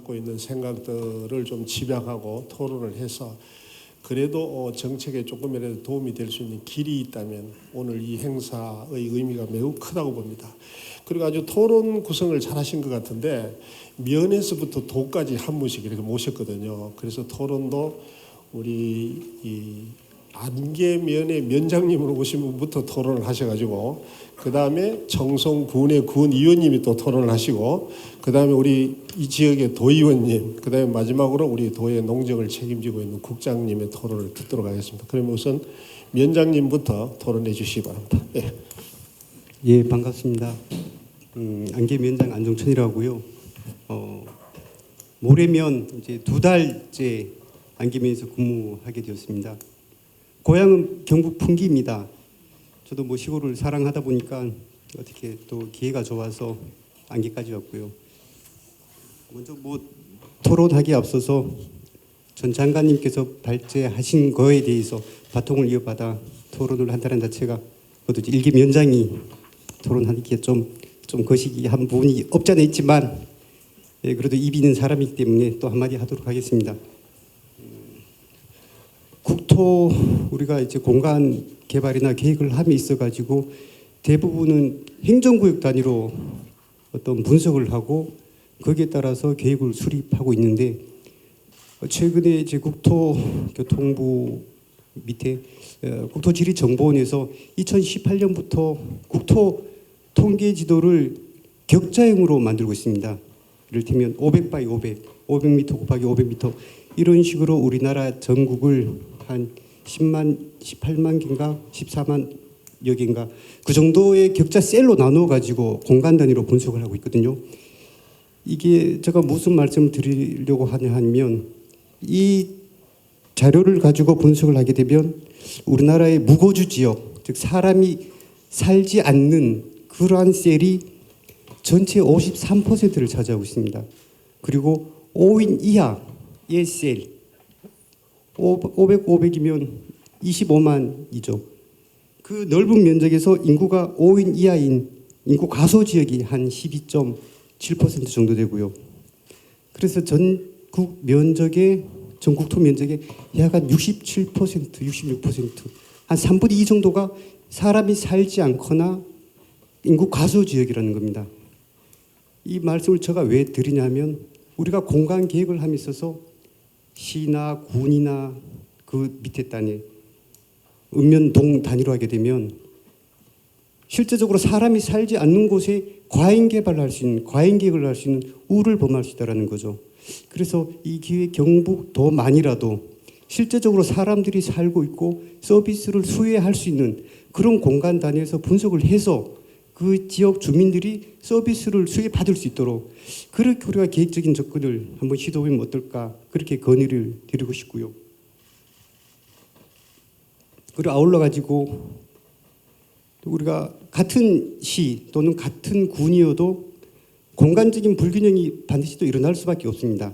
갖고 있는 생각들을 좀 집약하고 토론을 해서 그래도 정책에 조금이라도 도움이 될 수 있는 길이 있다면 오늘 이 행사의 의미가 매우 크다고 봅니다. 그리고 아주 토론 구성을 잘 하신 것 같은데 면에서부터 도까지 한 분씩 이렇게 모셨거든요. 그래서 토론도 우리 이 안개면의 면장님으로 오신 분부터 토론을 하셔가지고 그 다음에 청송군의 군의원님이 또 토론을 하시고 그 다음에 우리 이 지역의 도의원님 그 다음에 마지막으로 우리 도의 농정을 책임지고 있는 국장님의 토론을 듣도록 하겠습니다. 그러면 우선 면장님부터 토론해 주시기 바랍니다. 네. 예, 반갑습니다. 안개면장 안종천이라고요. 모레면 이제 2달째 안개면에서 근무하게 되었습니다. 고향은 경북 풍기입니다. 저도 뭐 시골을 사랑하다 보니까 어떻게 또 기회가 좋아서 안개까지 왔고요. 먼저 뭐 토론하기에 앞서서 전 장관님께서 발제하신 거에 대해서 바통을 이어받아 토론을 한다는 자체가 그것도 일개 면장이 토론하기에 좀 거시기 한 부분이 없지 않아 있지만 예, 그래도 입이 있는 사람이기 때문에 또 한마디 하도록 하겠습니다. 국토 우리가 이제 공간 개발이나 계획을 함에 있어 가지고 대부분은 행정구역 단위로 어떤 분석을 하고 거기에 따라서 계획을 수립하고 있는데 최근에 이제 국토교통부 밑에 국토지리정보원에서 2018년부터 국토 통계 지도를 격자형으로 만들고 있습니다. 이를테면 500 x 500, 500m 곱하기 500m 이런 식으로 우리나라 전국을 한 18만 개인가 14만여 개인가 그 정도의 격자 셀로 나누어 가지고 공간 단위로 분석을 하고 있거든요. 이게 제가 무슨 말씀을 드리려고 하면 이 자료를 가지고 분석을 하게 되면 우리나라의 무거주 지역 즉 사람이 살지 않는 그러한 셀이 전체 53%를 차지하고 있습니다. 그리고 5인 이하의 셀 500이면 25만이죠. 그 넓은 면적에서 인구가 5인 이하인 인구 과소 지역이 한 12.7% 정도 되고요. 그래서 전국 면적의 전국토 면적의 약 한 67%, 66%, 한 3분의 2 정도가 사람이 살지 않거나 인구 과소 지역이라는 겁니다. 이 말씀을 제가 왜 드리냐면 우리가 공간 계획을 함에 있어서 시나 군이나 그 밑에 단위 읍면동 단위로 하게 되면 실제적으로 사람이 살지 않는 곳에 과잉 개발을 할 수 있는 과잉 계획을 할 수 있는 우를 범할 수 있다는 거죠. 그래서 이 기회 경북도만이라도 실제적으로 사람들이 살고 있고 서비스를 수혜할 수 있는 그런 공간 단위에서 분석을 해서 그 지역 주민들이 서비스를 수혜받을 수 있도록 그렇게 우리가 계획적인 접근을 한번 시도해보면 어떨까 그렇게 건의를 드리고 싶고요. 그리고 아울러 가지고 우리가 같은 시 또는 같은 군이어도 공간적인 불균형이 반드시 또 일어날 수밖에 없습니다.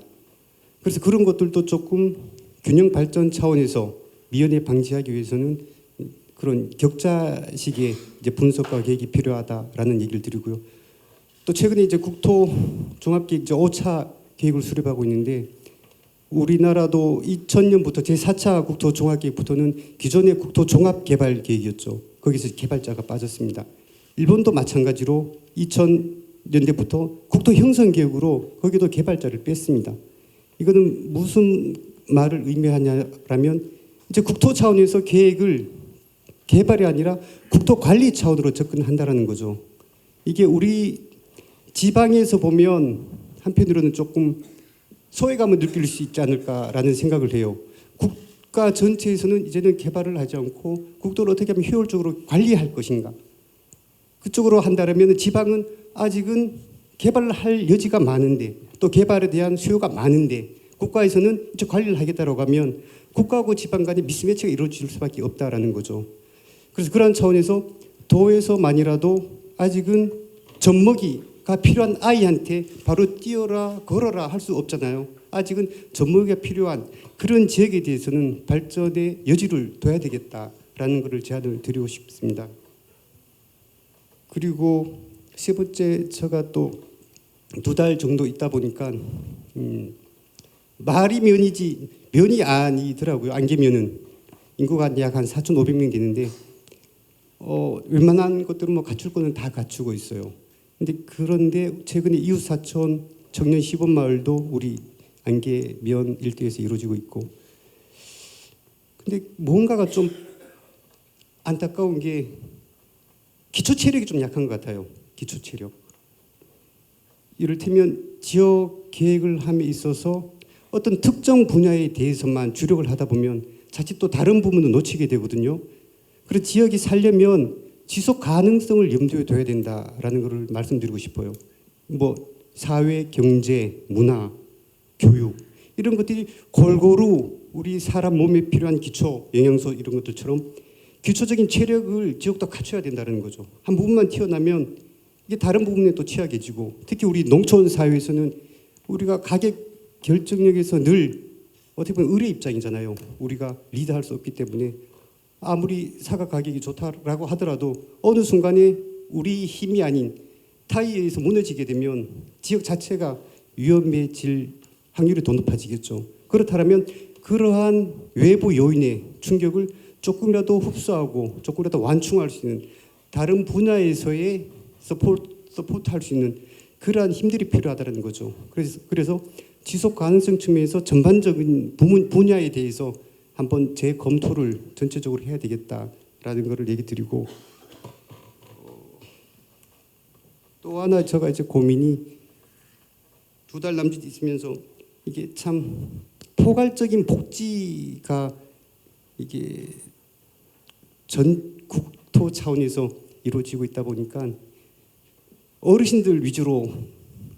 그래서 그런 것들도 조금 균형 발전 차원에서 미연에 방지하기 위해서는 그런 격자식의 이제 분석과 계획이 필요하다라는 얘기를 드리고요. 또 최근에 이제 국토 종합계획 이제 5차 계획을 수립하고 있는데 우리나라도 2000년부터 제4차 국토 종합계획부터는 기존의 국토 종합개발계획이었죠. 거기서 개발자가 빠졌습니다. 일본도 마찬가지로 2000년대부터 국토 형성계획으로 거기도 개발자를 뺐습니다. 이거는 무슨 말을 의미하냐라면 이제 국토 차원에서 계획을 개발이 아니라 국토 관리 차원으로 접근한다라는 거죠. 이게 우리 지방에서 보면 한편으로는 조금 소외감을 느낄 수 있지 않을까라는 생각을 해요. 국가 전체에서는 이제는 개발을 하지 않고 국토를 어떻게 하면 효율적으로 관리할 것인가. 그쪽으로 한다면 지방은 아직은 개발을 할 여지가 많은데 또 개발에 대한 수요가 많은데 국가에서는 이제 관리를 하겠다라고 하면 국가하고 지방 간의 미스매치가 이루어질 수밖에 없다라는 거죠. 그래서 그러한 차원에서 도에서만이라도 아직은 젖먹이가 필요한 아이한테 바로 뛰어라 걸어라 할 수 없잖아요. 아직은 젖먹이가 필요한 그런 지역에 대해서는 발전의 여지를 둬야 되겠다라는 것을 제안을 드리고 싶습니다. 그리고 세 번째 제가 또 2달 정도 있다 보니까 말이 면이지 면이 아니더라고요. 안개면은 인구가 약 한 4,500명 되는데 웬만한 것들은 뭐 갖출 거는 다 갖추고 있어요. 그런데 최근에 이웃 사촌 청년 시범 마을도 우리 안개면 일대에서 이루어지고 있고, 근데 뭔가가 좀 안타까운 게 기초 체력이 좀 약한 것 같아요. 기초 체력. 이를테면 지역 계획을 함에 있어서 어떤 특정 분야에 대해서만 주력을 하다 보면 자칫 또 다른 부분도 놓치게 되거든요. 그래서 지역이 살려면 지속 가능성을 염두에 둬야 된다라는 것을 말씀드리고 싶어요. 뭐 사회, 경제, 문화, 교육 이런 것들이 골고루 우리 사람 몸에 필요한 기초 영양소 이런 것들처럼 기초적인 체력을 지역도 갖춰야 된다는 거죠. 한 부분만 튀어나면 이게 다른 부분에 또 취약해지고, 특히 우리 농촌 사회에서는 우리가 가격 결정력에서 늘 어떻게 보면 의뢰 입장이잖아요. 우리가 리드할 수 없기 때문에 아무리 사과 가격이 좋다라고 하더라도 어느 순간에 우리 힘이 아닌 타이에 의해서 무너지게 되면 지역 자체가 위험해질 확률이 더 높아지겠죠. 그렇다면 그러한 외부 요인의 충격을 조금이라도 흡수하고 조금이라도 완충할 수 있는 다른 분야에서의 서포트할 수 있는 그러한 힘들이 필요하다는 거죠. 그래서 지속 가능성 측면에서 전반적인 분야에 대해서 한번 재검토를 전체적으로 해야 되겠다라는 것을 얘기 드리고, 또 하나 제가 이제 고민이 2달 남짓 있으면서 이게 참 포괄적인 복지가 이게 전 국토 차원에서 이루어지고 있다 보니까 어르신들 위주로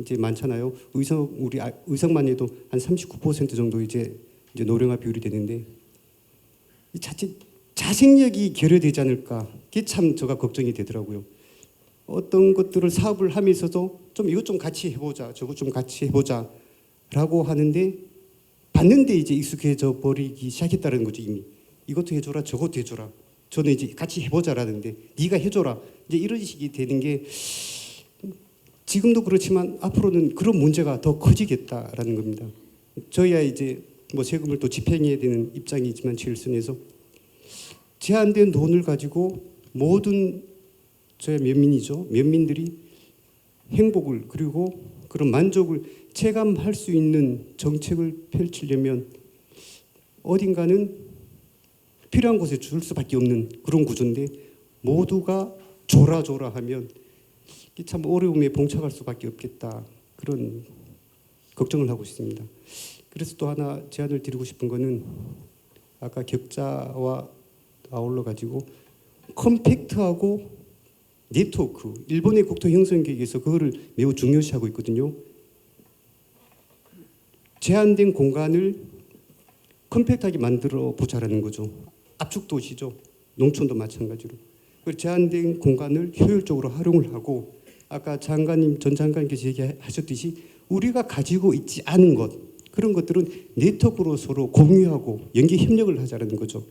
이제 많잖아요. 우리 의성만 해도 한 39% 정도 이제 노령화 비율이 되는데 자칫 자생력이 결여되지 않을까, 그게 참 제가 걱정이 되더라고요. 어떤 것들을 사업을 하면서도 좀 이것 좀 같이 해보자, 저것 좀 같이 해보자라고 하는데 받는데 이제 익숙해져 버리기 시작했다는 거죠. 이미 이것도 해줘라, 저것도 해줘라. 저는 이제 같이 해보자라는데 네가 해줘라. 이제 이런 식이 되는 게 지금도 그렇지만 앞으로는 그런 문제가 더 커지겠다라는 겁니다. 저희야 이제 뭐 세금을 또 집행해야 되는 입장이지만 최일선에서 제한된 돈을 가지고 모든 저희 면민들이 행복을 그리고 그런 만족을 체감할 수 있는 정책을 펼치려면 어딘가는 필요한 곳에 줄 수밖에 없는 그런 구조인데, 모두가 줘라 하면 참 어려움에 봉착할 수밖에 없겠다, 그런 걱정을 하고 있습니다. 그래서 또 하나 제안을 드리고 싶은 거는 아까 격자와 아울러 가지고 컴팩트하고 네트워크, 일본의 국토 형성 계획에서 그거를 매우 중요시하고 있거든요. 제한된 공간을 컴팩트하게 만들어 보자라는 거죠. 압축 도시죠. 농촌도 마찬가지로. 그 제한된 공간을 효율적으로 활용을 하고, 아까 전 장관님께서 얘기하셨듯이 우리가 가지고 있지 않은 것, 그런 것들은 네트워크로 서로 공유하고 연계 협력을 하자는 거죠.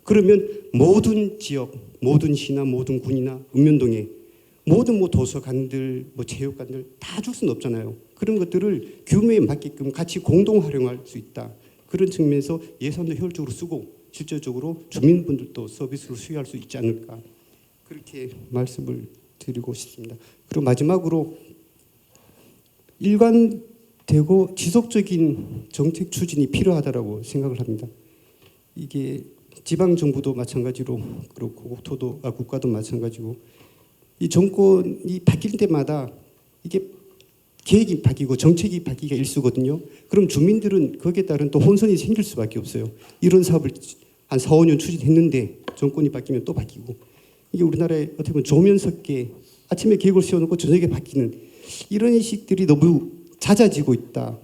그러면 모든 지역, 모든 시나 모든 군이나 읍면동에 모든 뭐 도서관들, 뭐 체육관들 다 줄 수는 없잖아요. 그런 것들을 규모에 맞게끔 같이 공동 활용할 수 있다. 그런 측면에서 예산도 효율적으로 쓰고 실질적으로 주민분들도 서비스를 수요할 수 있지 않을까, 그렇게 말씀을 드리고 싶습니다. 그리고 마지막으로 일관되고 지속적인 정책 추진이 필요하다고 생각을 합니다. 이게 지방 정부도 마찬가지로 그렇고 국가도 마찬가지고, 이 정권이 바뀔 때마다 이게 계획이 바뀌고 정책이 바뀌기가 일수거든요. 그럼 주민들은 거기에 따른 또 혼선이 생길 수밖에 없어요. 이런 사업을 한 4, 5년 추진했는데 정권이 바뀌면 또 바뀌고, 이게 우리나라의 어떻게 보면 조면석계, 아침에 계획을 세워놓고 저녁에 바뀌는 이런 식들이 너무 잦아지고 있다.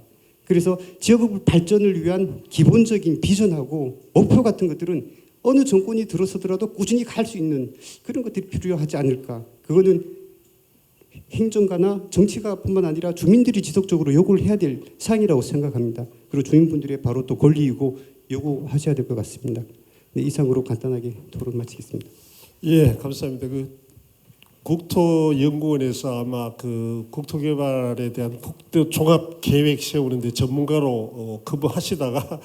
그래서 지역 발전을 위한 기본적인 비전하고 목표 같은 것들은 어느 정권이 들어서더라도 꾸준히 갈 수 있는 그런 것들이 필요하지 않을까. 그거는 행정가나 정치가뿐만 아니라 주민들이 지속적으로 요구를 해야 될 사항이라고 생각합니다. 그리고 주민분들의 바로 또 권리이고 요구하셔야 될 것 같습니다. 네, 이상으로 간단하게 토론 마치겠습니다. 예, 감사합니다. 국토연구원에서 아마 그 국토개발에 대한 국토 종합 계획 세우는데 전문가로 근무하시다가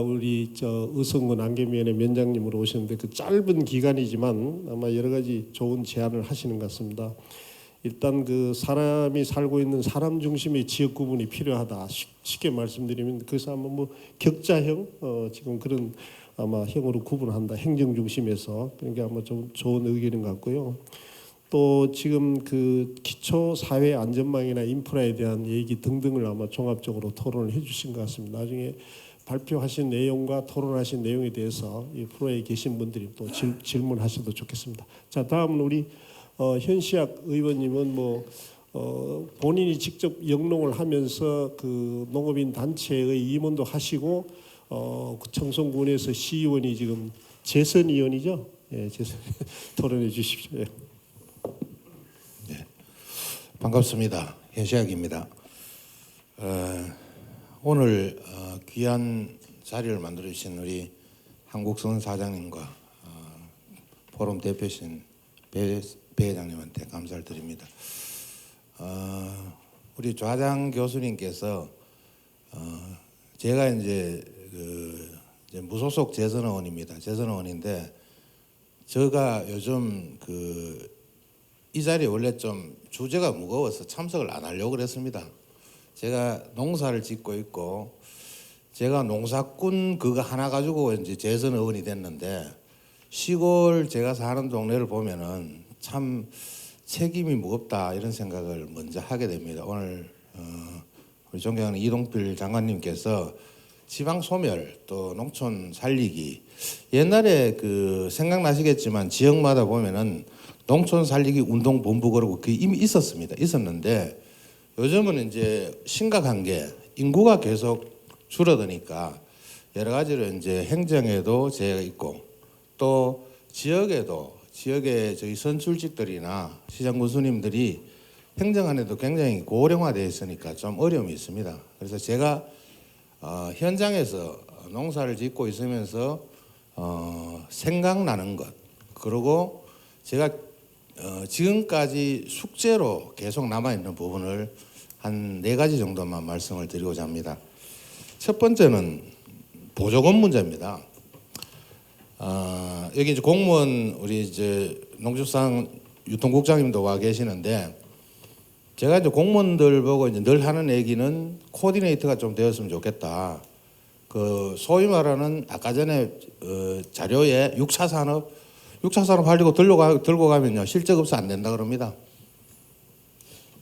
우리 의성군 안개위원회 위원장님으로 오셨는데 그 짧은 기간이지만 아마 여러 가지 좋은 제안을 하시는 것 같습니다. 일단 그 사람이 살고 있는 사람 중심의 지역 구분이 필요하다. 쉽게 말씀드리면 그래서 아마 뭐 격자형 지금 그런 아마 형으로 구분한다. 행정 중심에서 그러니까 아마 좀 좋은 의견인 것 같고요. 또 지금 그 기초 사회 안전망이나 인프라에 대한 얘기 등등을 아마 종합적으로 토론을 해주신 것 같습니다. 나중에 발표하신 내용과 토론하신 내용에 대해서 이 프로에 계신 분들이 또 질문하셔도 좋겠습니다. 자, 다음은 우리 현시학 의원님은 뭐 본인이 직접 영농을 하면서 그 농업인 단체의 임원도 하시고 그 청송군에서 시의원이 지금 재선의원이죠? 예, 재선 토론해 주십시오. 예. 반갑습니다. 현시학입니다. 오늘 귀한 자리를 만들어 주신 우리 한국선 사장님과 포럼 대표신 배 회장님한테 감사를 드립니다. 우리 좌장 교수님께서 제가 이제 무소속 재선의원입니다. 재선의원인데 제가 요즘 이 자리에 원래 좀 주제가 무거워서 참석을 안 하려고 그랬습니다. 제가 농사를 짓고 있고 제가 농사꾼 그거 하나 가지고 이제 재선 의원이 됐는데 시골 제가 사는 동네를 보면은 참 책임이 무겁다 이런 생각을 먼저 하게 됩니다. 오늘 우리 존경하는 이동필 장관님께서 지방 소멸 또 농촌 살리기 옛날에 생각나시겠지만 지역마다 보면은 농촌 살리기 운동 본부 그러고 그게 이미 있었는데 요즘은 이제 심각한 게 인구가 계속 줄어드니까 여러 가지로 이제 행정에도 제약이 있고 또 지역에 저희 선출직들이나 시장 군수님들이 행정안에도 굉장히 고령화되어 있으니까 좀 어려움이 있습니다. 그래서 제가 현장에서 농사를 짓고 있으면서 생각나는 것 그리고 제가 지금까지 숙제로 계속 남아있는 부분을 한 4가지 정도만 말씀을 드리고자 합니다. 첫 번째는 보조금 문제입니다. 여기 이제 공무원 우리 이제 농축산 유통국장님도 와 계시는데 제가 이제 공무원들 보고 이제 늘 하는 얘기는 코디네이터가 좀 되었으면 좋겠다. 소위 말하는 아까 전에 자료에 6차 산업 하려고 들고 가면요 실적 없어 안 된다 그럽니다.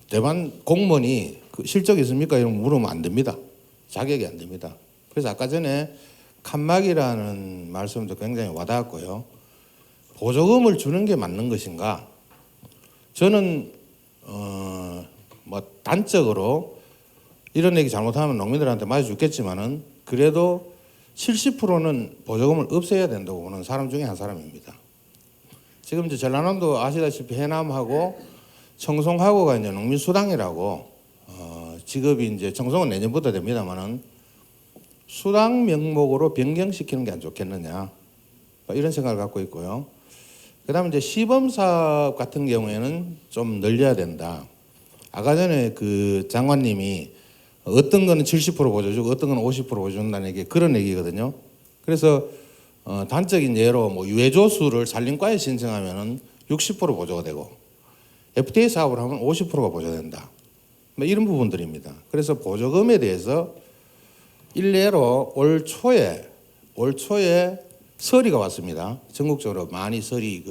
대만 공무원이 실적 있습니까? 이런 거 물으면 안 됩니다. 자격이 안 됩니다. 그래서 아까 전에 칸막이라는 말씀도 굉장히 와닿았고요. 보조금을 주는 게 맞는 것인가? 저는 뭐 단적으로 이런 얘기 잘못하면 농민들한테 맞아 죽겠지만은 그래도 70%는 보조금을 없애야 된다고 보는 사람 중에 한 사람입니다. 지금 이제 전라남도 아시다시피 해남하고 청송하고가 이제 농민수당이라고 직업이 이제 청송은 내년부터 됩니다만은 수당 명목으로 변경시키는 게 안 좋겠느냐 이런 생각을 갖고 있고요. 그다음에 이제 시범사업 같은 경우에는 좀 늘려야 된다. 아까 전에 그 장관님이 어떤 거는 70% 보조주고 어떤 거는 50% 보조준다는 게 그런 얘기거든요. 그래서 단적인 예로 뭐 유해조수를 산림과에 신청하면은 60% 보조가 되고 FTA 사업을 하면 50%가 보조된다. 뭐 이런 부분들입니다. 그래서 보조금에 대해서 일례로 올 초에 서리가 왔습니다. 전국적으로 많이 서리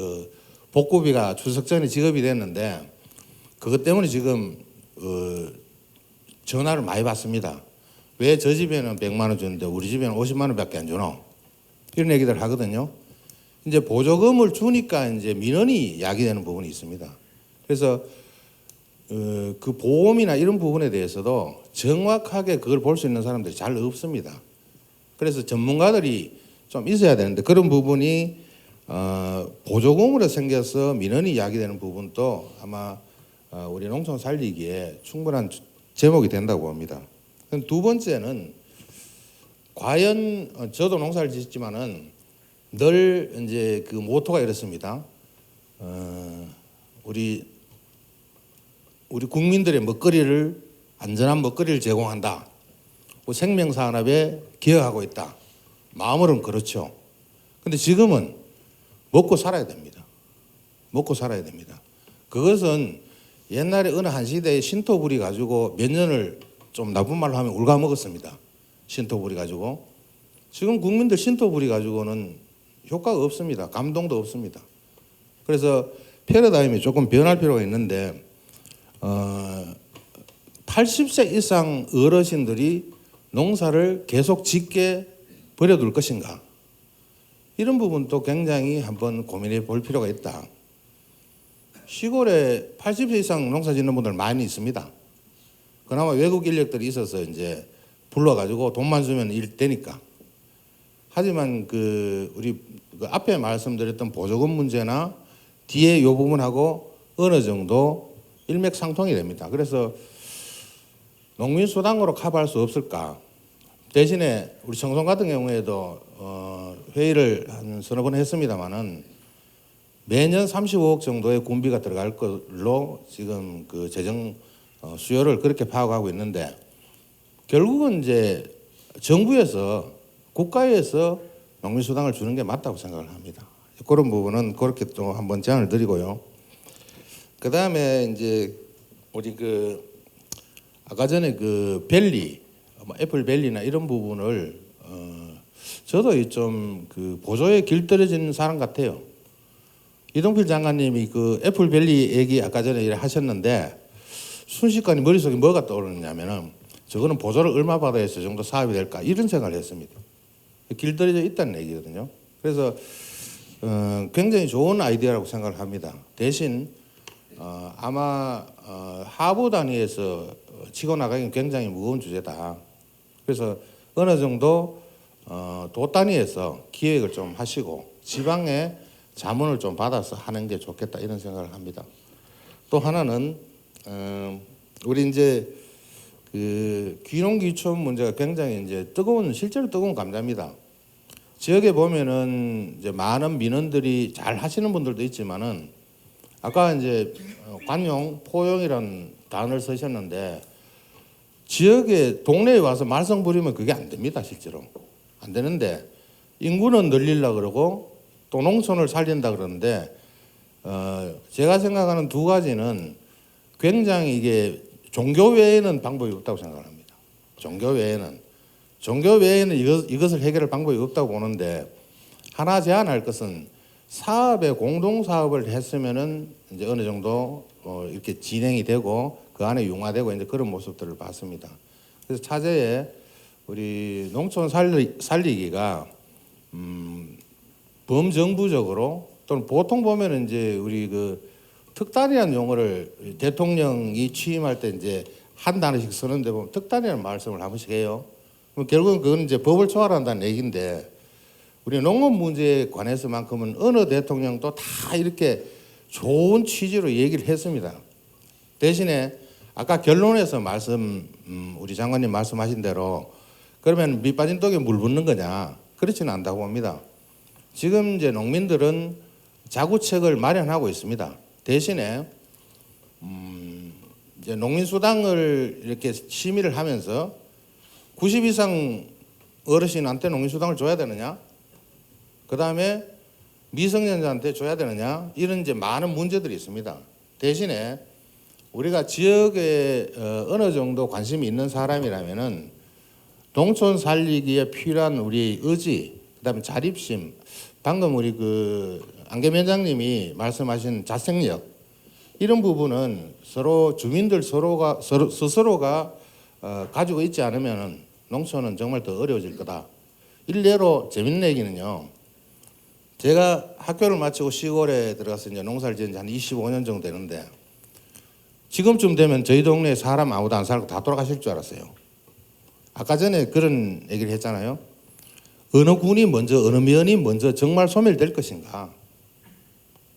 복구비가 추석 전에 지급이 됐는데 그것 때문에 지금 전화를 많이 받습니다. 왜 저 집에는 100만 원 주는데 우리 집에는 50만 원밖에 안 주노? 이런 얘기들 하거든요. 이제 보조금을 주니까 이제 민원이 야기되는 부분이 있습니다. 그래서 그 보험이나 이런 부분에 대해서도 정확하게 그걸 볼 수 있는 사람들이 잘 없습니다. 그래서 전문가들이 좀 있어야 되는데 그런 부분이 보조금으로 생겨서 민원이 야기되는 부분도 아마 우리 농촌 살리기에 충분한 제목이 된다고 봅니다. 두 번째는 과연 저도 농사를 짓지만은 늘 이제 그 모토가 이렇습니다. 우리 국민들의 먹거리를 안전한 먹거리를 제공한다. 생명산업에 기여하고 있다. 마음으로는 그렇죠. 근데 지금은 먹고 살아야 됩니다. 먹고 살아야 됩니다. 그것은 옛날에 어느 한 시대에 신토 부리 가지고 몇 년을 좀 나쁜 말로 하면 울가먹었습니다. 신토 부리 가지고. 지금 국민들 신토 부리 가지고는 효과가 없습니다. 감동도 없습니다. 그래서 패러다임이 조금 변할 필요가 있는데 80세 이상 어르신들이 농사를 계속 짓게 버려둘 것인가? 이런 부분도 굉장히 한번 고민해 볼 필요가 있다. 시골에 80세 이상 농사 짓는 분들 많이 있습니다. 그나마 외국 인력들이 있어서 이제 불러가지고 돈만 주면 일 되니까. 하지만 우리 앞에 말씀드렸던 보조금 문제나 뒤에 이 부분하고 어느 정도 일맥상통이 됩니다. 그래서 농민수당으로 커버할 수 없을까? 대신에 우리 청송 같은 경우에도 회의를 한 서너 번 했습니다마는 매년 35억 정도의 군비가 들어갈 걸로 지금 그 재정 수요를 그렇게 파악하고 있는데 결국은 이제 정부에서 국가에서 농민수당을 주는 게 맞다고 생각을 합니다. 그런 부분은 그렇게 또 한번 제안을 드리고요. 그 다음에 이제 우리 아까 전에 벨리, 애플 벨리나 이런 부분을 저도 좀 보조에 길들여진 사람 같아요. 이동필 장관님이 애플 벨리 얘기 아까 전에 하셨는데 순식간에 머릿속에 뭐가 떠오르냐면은 저거는 보조를 얼마 받아야 저 정도 사업이 될까 이런 생각을 했습니다. 길들여져 있다는 얘기거든요. 그래서 굉장히 좋은 아이디어라고 생각을 합니다. 대신 아마 하부 단위에서 치고 나가기는 굉장히 무거운 주제다. 그래서 어느 정도 도 단위에서 기획을 좀 하시고 지방에 자문을 좀 받아서 하는 게 좋겠다 이런 생각을 합니다. 또 하나는 우리 이제 귀농귀촌 문제가 굉장히 이제 실제로 뜨거운 감자입니다. 지역에 보면은 이제 많은 민원들이 잘 하시는 분들도 있지만은 아까 이제 관용, 포용이라는 단어를 쓰셨는데 지역에 동네에 와서 말썽 부리면 그게 안 됩니다. 실제로 안 되는데 인구는 늘리려고 그러고 또 농촌을 살린다 그러는데 제가 생각하는 두 가지는 굉장히 이게 종교 외에는 방법이 없다고 생각합니다. 종교 외에는 이것을 해결할 방법이 없다고 보는데 하나 제안할 것은 사업에 공동 사업을 했으면은 이제 어느 정도 이렇게 진행이 되고 그 안에 융화되고 이제 그런 모습들을 봤습니다. 그래서 차제에 우리 농촌 살리기가 범정부적으로 또는 보통 보면은 이제 우리 특단이라는 용어를 대통령이 취임할 때 이제 한 단어씩 쓰는데 보면 특단이라는 말씀을 한 번씩 해요. 그럼 결국은 그건 이제 법을 초월한다는 얘기인데 우리 농업 문제에 관해서만큼은 어느 대통령도 다 이렇게 좋은 취지로 얘기를 했습니다. 대신에 아까 결론에서 우리 장관님 말씀하신 대로 그러면 밑 빠진 독에 물 붓는 거냐? 그렇지는 않다고 봅니다. 지금 이제 농민들은 자구책을 마련하고 있습니다. 대신에 이제 농민수당을 이렇게 심의를 하면서 90 이상 어르신한테 농민수당을 줘야 되느냐? 그 다음에 미성년자한테 줘야 되느냐? 이런 이제 많은 문제들이 있습니다. 대신에 우리가 지역에 어느 정도 관심이 있는 사람이라면은 농촌 살리기에 필요한 우리 의지, 그다음에 자립심, 방금 우리 안계위원장님이 말씀하신 자생력 이런 부분은 서로 주민들 스스로가 가지고 있지 않으면은 농촌은 정말 더 어려워질 거다. 일례로 재밌는 얘기는요. 제가 학교를 마치고 시골에 들어가서 이제 농사를 지은 지 한 25년 정도 되는데 지금쯤 되면 저희 동네에 사람 아무도 안 살고 다 돌아가실 줄 알았어요. 아까 전에 그런 얘기를 했잖아요. 어느 군이 먼저 어느 면이 먼저 정말 소멸될 것인가.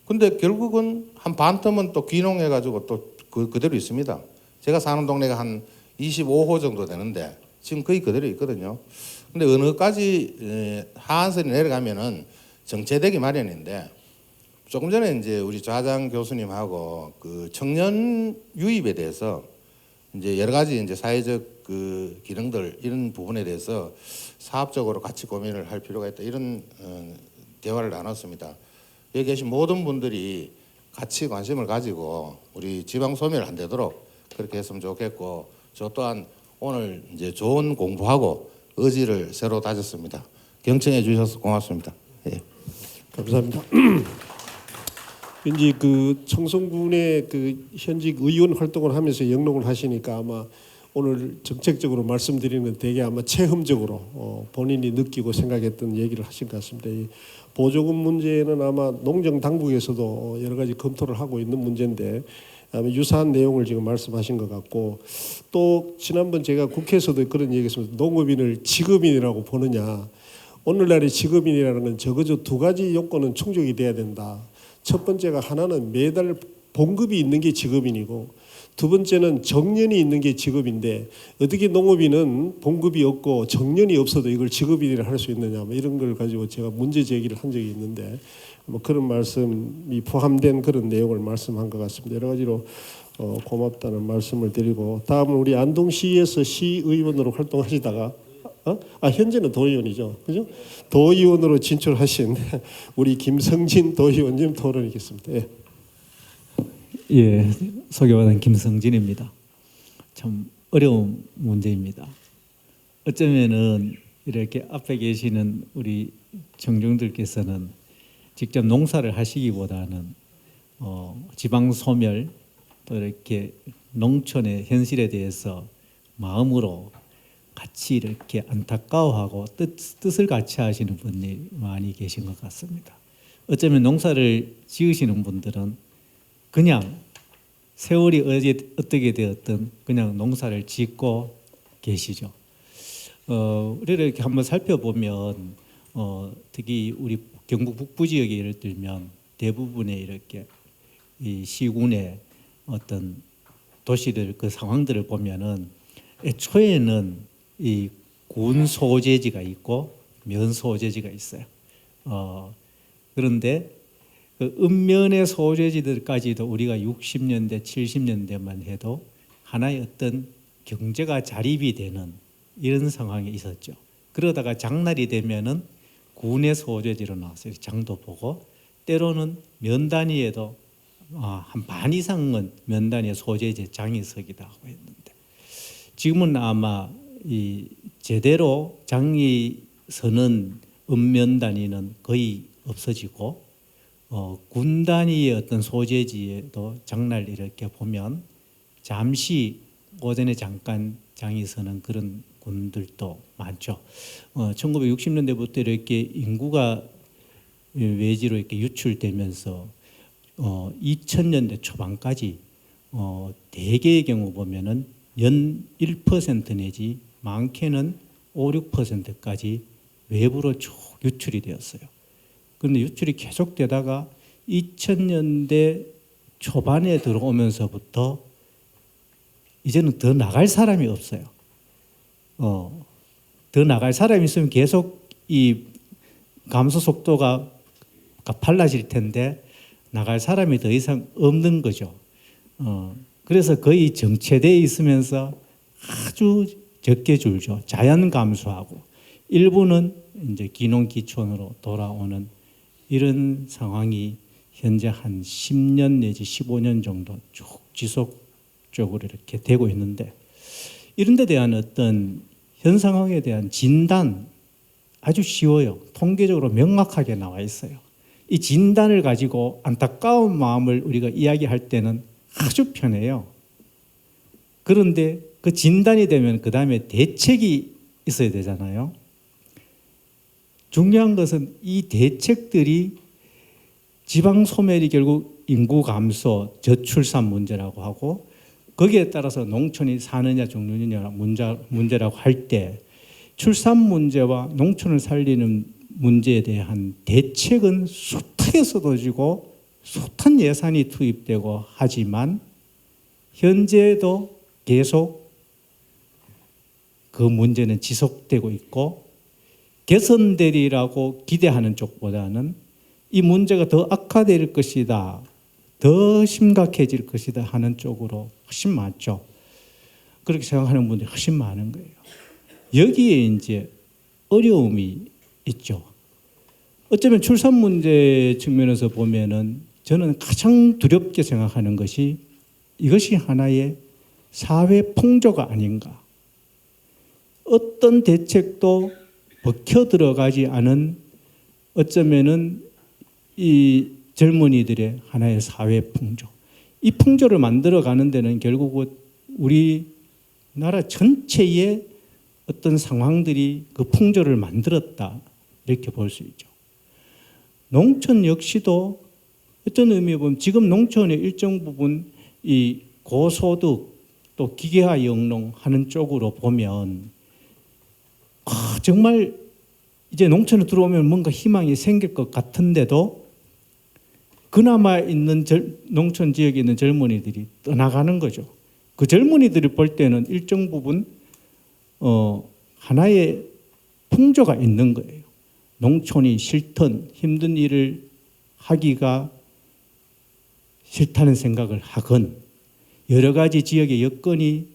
근데 결국은 한 반텀은 또 귀농해가지고 또 그대로 있습니다. 제가 사는 동네가 한 25호 정도 되는데 지금 거의 그대로 있거든요. 근데 어느까지 하한선이 내려가면은 정체되기 마련인데 조금 전에 이제 우리 좌장 교수님하고 그 청년 유입에 대해서 이제 여러 가지 이제 사회적 그 기능들 이런 부분에 대해서 사업적으로 같이 고민을 할 필요가 있다 이런 대화를 나눴습니다. 여기 계신 모든 분들이 같이 관심을 가지고 우리 지방 소멸 안 되도록 그렇게 했으면 좋겠고 저 또한 오늘 이제 좋은 공부하고 의지를 새로 다졌습니다. 경청해 주셔서 고맙습니다. 예. 감사합니다. 이제 그 청송군의 그 현직 의원 활동을 하면서 영농을 하시니까 아마 오늘 정책적으로 말씀드리는 건 되게 아마 체험적으로 본인이 느끼고 생각했던 얘기를 하신 것 같습니다. 이 보조금 문제는 아마 농정 당국에서도 여러 가지 검토를 하고 있는 문제인데 아마 유사한 내용을 지금 말씀하신 것 같고 또 지난번 제가 국회에서도 그런 얘기했습니다. 농업인을 직업인이라고 보느냐. 오늘날의 직업인이라는 건 적어도 두 가지 요건은 충족이 돼야 된다. 첫 번째가 하나는 매달 봉급이 있는 게 직업인이고 두 번째는 정년이 있는 게 직업인데 어떻게 농업인은 봉급이 없고 정년이 없어도 이걸 직업인이라 할 수 있느냐 뭐 이런 걸 가지고 제가 문제 제기를 한 적이 있는데 뭐 그런 말씀이 포함된 그런 내용을 말씀한 것 같습니다. 여러 가지로 고맙다는 말씀을 드리고 다음은 우리 안동시에서 시의원으로 활동하시다가 현재는 도의원이죠, 그죠? 도의원으로 진출하신 우리 김성진 도의원님 토론이 있겠습니다. 예. 예, 소개받은 김성진입니다. 참 어려운 문제입니다. 어쩌면은 이렇게 앞에 계시는 우리 청중들께서는 직접 농사를 하시기보다는 지방 소멸 또 이렇게 농촌의 현실에 대해서 마음으로 같이 이렇게 안타까워하고 뜻을 같이 하시는 분이 많이 계신 것 같습니다. 어쩌면 농사를 지으시는 분들은 그냥 세월이 어떻게 되었든 그냥 농사를 짓고 계시죠. 우리를 이렇게 한번 살펴보면 특히 우리 경북 북부 지역에 예를 들면 대부분의 이렇게 이 시군의 어떤 도시들 그 상황들을 보면은 애초에는 이 군 소재지가 있고 면 소재지가 있어요. 그런데 그 읍면의 소재지들까지도 우리가 60년대, 70년대만 해도 하나의 어떤 경제가 자립이 되는 이런 상황이 있었죠. 그러다가 장날이 되면은 군의 소재지로 나왔어요. 장도 보고 때로는 면 단위에도 한 반 이상은 면 단위의 소재지 장이 서기도 하고 했는데 지금은 아마 이 제대로 장이 서는 읍면 단위는 거의 없어지고 군 단위의 어떤 소재지에도 장날 이렇게 보면 잠시 오전에 잠깐 장이 서는 그런 군들도 많죠. 1960년대부터 이렇게 인구가 외지로 이렇게 유출되면서 2000년대 초반까지 대개의 경우 보면은 연 1% 내지 많게는 5, 6%까지 외부로 쭉 유출이 되었어요. 그런데 유출이 계속되다가 2000년대 초반에 들어오면서부터 이제는 더 나갈 사람이 없어요. 더 나갈 사람이 있으면 계속 이 감소 속도가 빨라질 텐데 나갈 사람이 더 이상 없는 거죠. 그래서 거의 정체되어 있으면서 아주 적게 줄죠. 자연 감소하고 일부는 이제 기농 기촌으로 돌아오는 이런 상황이 현재 한 10년 내지 15년 정도 쭉 지속적으로 이렇게 되고 있는데 이런 데 대한 어떤 현 상황에 대한 진단 아주 쉬워요. 통계적으로 명확하게 나와 있어요. 이 진단을 가지고 안타까운 마음을 우리가 이야기할 때는 아주 편해요. 그런데 그 진단이 되면 그 다음에 대책이 있어야 되잖아요. 중요한 것은 이 대책들이 지방 소멸이 결국 인구 감소, 저출산 문제라고 하고 거기에 따라서 농촌이 사느냐 죽느냐 문제라고 할 때 출산 문제와 농촌을 살리는 문제에 대한 대책은 숱하게 쏟아지고 숱한 예산이 투입되고 하지만 현재도 계속 그 문제는 지속되고 있고 개선되리라고 기대하는 쪽보다는 이 문제가 더 악화될 것이다, 더 심각해질 것이다 하는 쪽으로 훨씬 많죠. 그렇게 생각하는 분들이 훨씬 많은 거예요. 여기에 이제 어려움이 있죠. 어쩌면 출산 문제 측면에서 보면은 저는 가장 두렵게 생각하는 것이 이것이 하나의 사회 풍조가 아닌가. 어떤 대책도 먹혀 들어가지 않은 어쩌면은 이 젊은이들의 하나의 사회 풍조. 이 풍조를 만들어 가는 데는 결국은 우리나라 전체의 어떤 상황들이 그 풍조를 만들었다. 이렇게 볼 수 있죠. 농촌 역시도 어떤 의미에 보면 지금 농촌의 일정 부분 이 고소득 또 기계화 영농 하는 쪽으로 보면 정말 이제 농촌에 들어오면 뭔가 희망이 생길 것 같은데도 그나마 있는 농촌 지역에 있는 젊은이들이 떠나가는 거죠. 그 젊은이들이 볼 때는 일정 부분 하나의 풍조가 있는 거예요. 농촌이 싫든 힘든 일을 하기가 싫다는 생각을 하건 여러 가지 지역의 여건이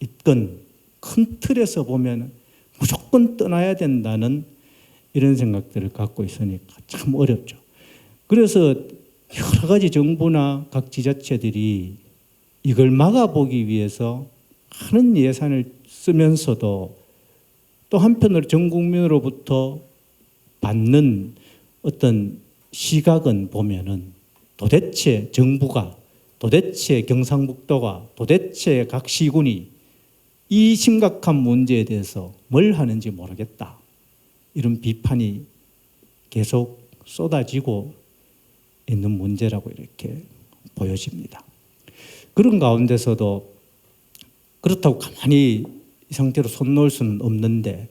있건 큰 틀에서 보면 무조건 떠나야 된다는 이런 생각들을 갖고 있으니까 참 어렵죠. 그래서 여러 가지 정부나 각 지자체들이 이걸 막아보기 위해서 많은 예산을 쓰면서도 또 한편으로 전 국민으로부터 받는 어떤 시각은 보면은 도대체 정부가, 도대체 경상북도가, 도대체 각 시군이 이 심각한 문제에 대해서 뭘 하는지 모르겠다. 이런 비판이 계속 쏟아지고 있는 문제라고 이렇게 보여집니다. 그런 가운데서도 그렇다고 가만히 이 상태로 손 놓을 수는 없는데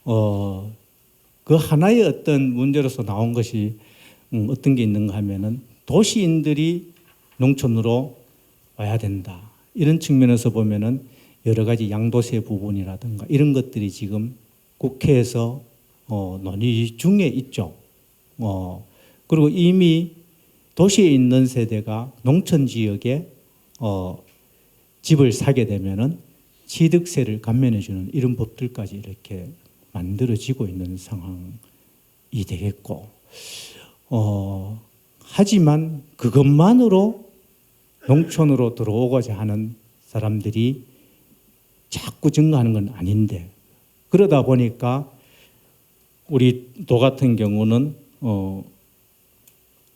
그 하나의 어떤 문제로서 나온 것이 어떤 게 있는가 하면은 도시인들이 농촌으로 와야 된다. 이런 측면에서 보면은 여러 가지 양도세 부분이라든가 이런 것들이 지금 국회에서 논의 중에 있죠. 그리고 이미 도시에 있는 세대가 농촌 지역에 집을 사게 되면은 취득세를 감면해주는 이런 법들까지 이렇게 만들어지고 있는 상황이 되겠고, 하지만 그것만으로 농촌으로 들어오고자 하는 사람들이 자꾸 증가하는 건 아닌데, 그러다 보니까 우리 도 같은 경우는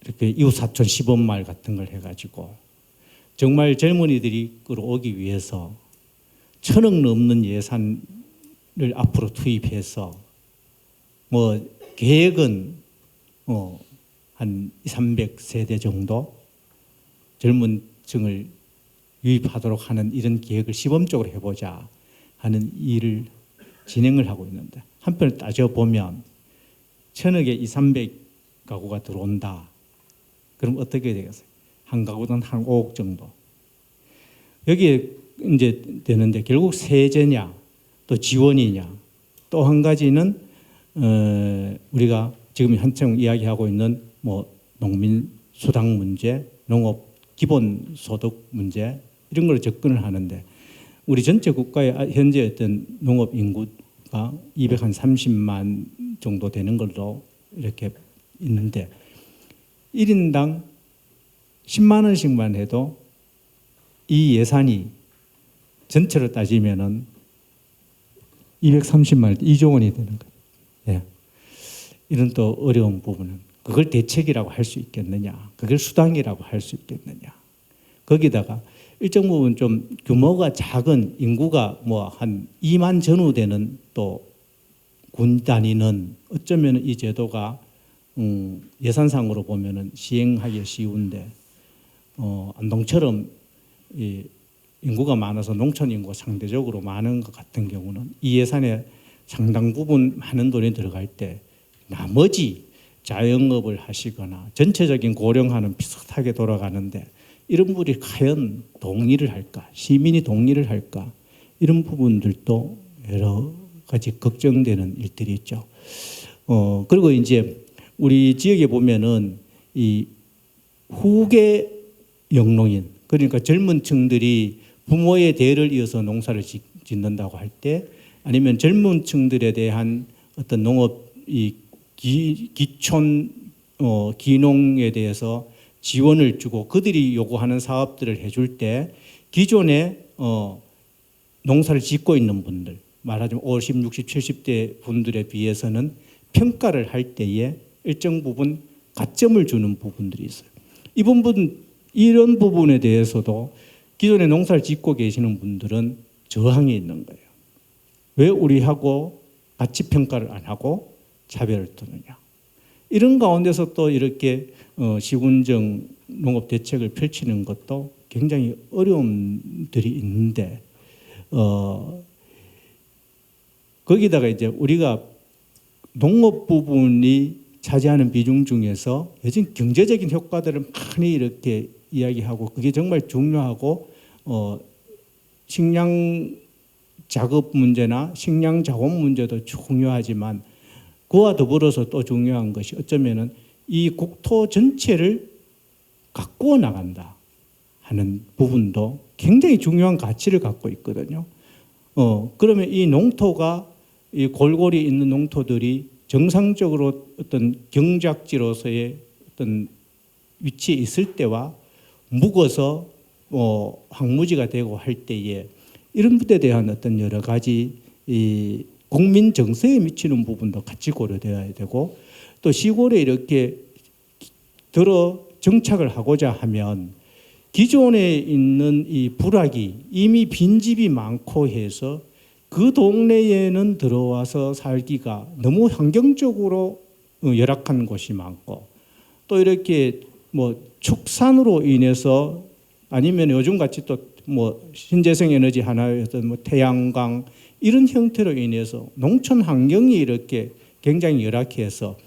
이렇게 이웃사촌 시범마을 같은 걸 해가지고 정말 젊은이들이 끌어오기 위해서 1,000억 넘는 예산을 앞으로 투입해서 뭐 계획은 한 300세대 정도 젊은 층을 유입하도록 하는 이런 계획을 시범적으로 해보자 하는 일을 진행을 하고 있는데, 한편을 따져보면 1,000억에 200~300가구가 들어온다. 그럼 어떻게 되겠어요? 한 가구당 한 5억 정도. 여기에 이제 되는데 결국 세제냐 또 지원이냐, 또 한 가지는 우리가 지금 한창 이야기하고 있는 뭐 농민 수당 문제, 농업 기본 소득 문제, 이런 걸 접근을 하는데, 우리 전체 국가의 현재 어떤 농업 인구가 230만 정도 되는 걸로 이렇게 있는데 1인당 10만 원씩만 해도 이 예산이 전체로 따지면은 230만 원, 2조 원이 되는 거예요. 예. 이런 또 어려운 부분은 그걸 대책이라고 할 수 있겠느냐, 그걸 수당이라고 할 수 있겠느냐. 거기다가 일정 부분 좀 규모가 작은, 인구가 뭐 한 2만 전후 되는 또 군 단위는 어쩌면 이 제도가 예산상으로 보면은 시행하기 쉬운데, 안동처럼 이 인구가 많아서 농촌 인구가 상대적으로 많은 것 같은 경우는 이 예산에 상당 부분 많은 돈이 들어갈 때 나머지 자영업을 하시거나 전체적인 고령화는 비슷하게 돌아가는데 이런 분이 과연 동의를 할까, 시민이 동의를 할까, 이런 부분들도 여러 가지 걱정되는 일들이 있죠. 그리고 이제 우리 지역에 보면은 이 후계 영농인, 그러니까 젊은 층들이 부모의 대를 이어서 농사를 짓는다고 할 때, 아니면 젊은 층들에 대한 어떤 농업 이 기촌 기농에 대해서 지원을 주고 그들이 요구하는 사업들을 해줄 때 기존에 농사를 짓고 있는 분들, 말하자면 50, 60, 70대 분들에 비해서는 평가를 할 때에 일정 부분 가점을 주는 부분들이 있어요. 이런 부분에 대해서도 기존에 농사를 짓고 계시는 분들은 저항이 있는 거예요. 왜 우리하고 가치 평가를 안 하고 차별을 두느냐. 이런 가운데서 또 이렇게 시군정 농업 대책을 펼치는 것도 굉장히 어려움들이 있는데, 거기다가 이제 우리가 농업 부분이 차지하는 비중 중에서 요즘 경제적인 효과들을 많이 이렇게 이야기하고 그게 정말 중요하고 식량 작업 문제나 식량 자원 문제도 중요하지만 그와 더불어서 또 중요한 것이 어쩌면은 이 국토 전체를 가꾸어 나간다 하는 부분도 굉장히 중요한 가치를 갖고 있거든요. 그러면 이 농토가 이 골고리 있는 농토들이 정상적으로 어떤 경작지로서의 어떤 위치에 있을 때와 묵어서 황무지가 되고 할 때에 이런 것에 대한 어떤 여러 가지 이 국민 정서에 미치는 부분도 같이 고려되어야 되고, 또 시골에 이렇게 들어 정착을 하고자 하면 기존에 있는 이 부락이 이미 빈집이 많고 해서 그 동네에는 들어와서 살기가 너무 환경적으로 열악한 곳이 많고, 또 이렇게 뭐 축산으로 인해서 아니면 요즘 같이 또 뭐 신재생 에너지 하나였던 뭐 태양광 이런 형태로 인해서 농촌 환경이 이렇게 굉장히 열악해서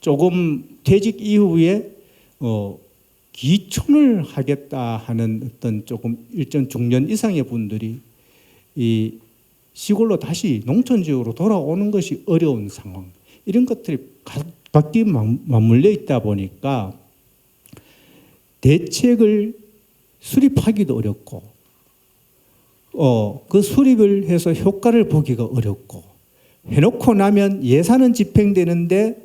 조금 퇴직 이후에 기촌을 하겠다 하는 어떤 조금 일정 중년 이상의 분들이 이 시골로 다시 농촌 지역으로 돌아오는 것이 어려운 상황, 이런 것들이 각기 맞물려 있다 보니까 대책을 수립하기도 어렵고 그 수립을 해서 효과를 보기가 어렵고, 해놓고 나면 예산은 집행되는데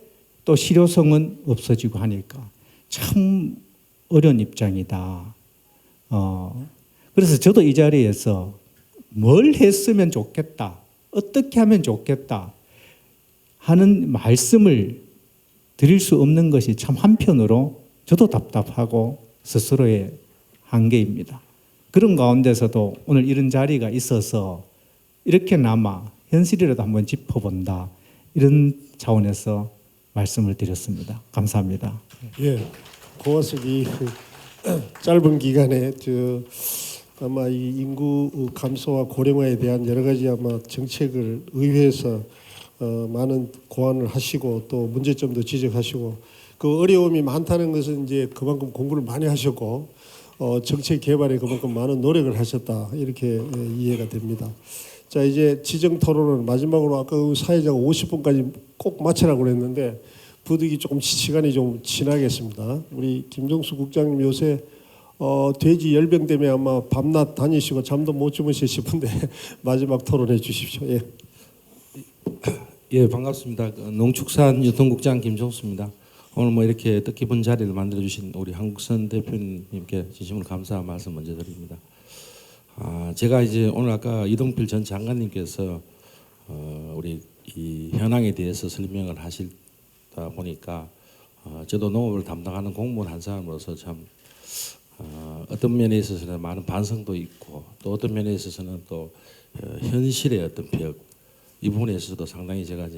또 실효성은 없어지고 하니까 참 어려운 입장이다. 그래서 저도 이 자리에서 뭘 했으면 좋겠다, 어떻게 하면 좋겠다 하는 말씀을 드릴 수 없는 것이 참 한편으로 저도 답답하고 스스로의 한계입니다. 그런 가운데서도 오늘 이런 자리가 있어서 이렇게나마 현실이라도 한번 짚어본다, 이런 차원에서 말씀을 드렸습니다. 감사합니다. 예, 고맙습니다. 이 짧은 기간에 아마 이 인구 감소와 고령화에 대한 여러 가지 아마 정책을 의회에서 많은 고안을 하시고 또 문제점도 지적하시고, 그 어려움이 많다는 것은 이제 그만큼 공부를 많이 하셨고 정책 개발에 그만큼 많은 노력을 하셨다, 이렇게 이해가 됩니다. 자, 이제 지정 토론은 마지막으로 아까 사회자가 50분까지 꼭 마치라고 그랬는데 부득이 조금 시간이 좀 지나겠습니다. 우리 김종수 국장님 요새 돼지 열병 때문에 아마 밤낮 다니시고 잠도 못 주무실 싶은데 마지막 토론해 주십시오. 예. 예, 반갑습니다. 농축산유통국장 김종수입니다. 오늘 뭐 이렇게 뜻깊은 자리를 만들어 주신 우리 한국선 대표님께 진심으로 감사한 말씀 먼저 드립니다. 제가 이제 오늘 아까 이동필 전 장관님께서 우리 이 현황에 대해서 설명을 하시다 보니까 저도 농업을 담당하는 공무원 한 사람으로서 참 어떤 면에 있어서는 많은 반성도 있고 또 어떤 면에 있어서는 또 현실의 어떤 벽, 이 부분에 있어서도 상당히 제가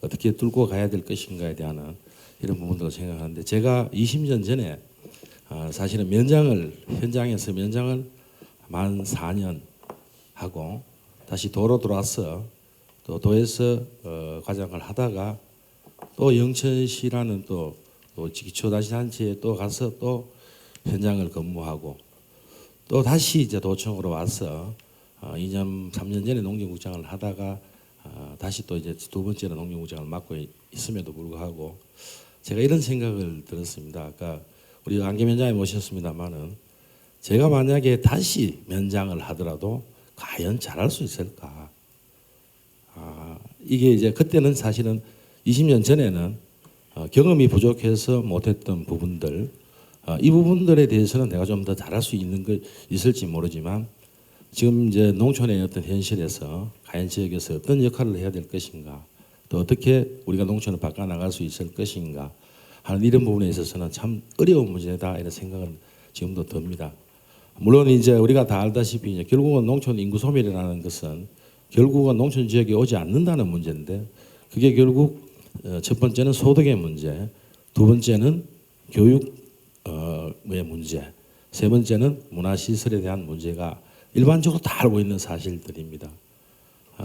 어떻게 뚫고 가야 될 것인가에 대한 이런 부분들을 생각하는데, 제가 20년 전에 사실은 현장에서 면장을 만 4년 하고 다시 도로 들어와서 또 도에서 과장을 하다가 또 영천시라는 또 기초자치단체에 또 가서 또 현장을 근무하고 또 다시 이제 도청으로 와서 2년 3년 전에 농림국장을 하다가 다시 또 이제 두 번째로 농림국장을 맡고 있음에도 불구하고 제가 이런 생각을 들었습니다. 아까 우리 안김 위원장님 모셨습니다만은 제가 만약에 다시 면장을 하더라도 과연 잘할 수 있을까? 이게 이제 그때는 사실은 20년 전에는 경험이 부족해서 못했던 부분들, 이 부분들에 대해서는 내가 좀 더 잘할 수 있는 거 있을지 모르지만 지금 이제 농촌의 어떤 현실에서 가연 지역에서 어떤 역할을 해야 될 것인가, 또 어떻게 우리가 농촌을 바꿔 나갈 수 있을 것인가 하는 이런 부분에 있어서는 참 어려운 문제다 이런 생각은 지금도 듭니다. 물론 이제 우리가 다 알다시피 이제 결국은 농촌 인구 소멸이라는 것은 결국은 농촌 지역에 오지 않는다는 문제인데, 그게 결국 첫 번째는 소득의 문제, 두 번째는 교육의 문제, 세 번째는 문화시설에 대한 문제가 일반적으로 다 알고 있는 사실들입니다.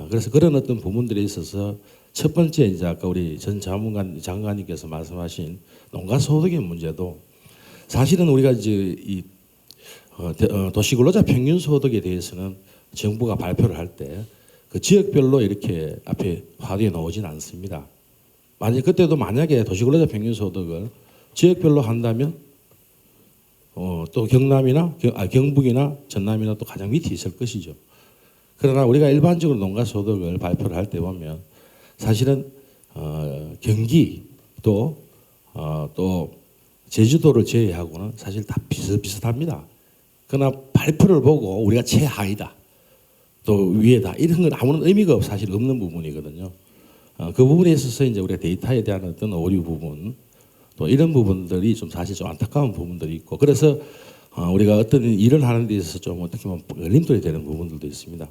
그래서 그런 어떤 부분들에 있어서 첫 번째 이제 아까 우리 전 장관님께서 말씀하신 농가 소득의 문제도 사실은 우리가 이제 이 도시근로자 평균 소득에 대해서는 정부가 발표를 할 때 그 지역별로 이렇게 앞에 화두에 나오진 않습니다. 그때도 만약에 도시근로자 평균 소득을 지역별로 한다면 또 경남이나 경북이나 전남이나 또 가장 밑에 있을 것이죠. 그러나 우리가 일반적으로 농가 소득을 발표를 할 때 보면 사실은 경기 또 제주도를 제외하고는 사실 다 비슷비슷합니다. 그러나 발표를 보고 우리가 최하위다, 또 위에다 이런 건 아무런 의미가 사실 없는 부분이거든요. 그 부분에 있어서 이제 우리가 데이터에 대한 어떤 오류 부분, 또 이런 부분들이 좀 사실 좀 안타까운 부분들이 있고, 그래서 우리가 어떤 일을 하는 데 있어서 좀 어떻게 보면 걸림돌이 되는 부분들도 있습니다.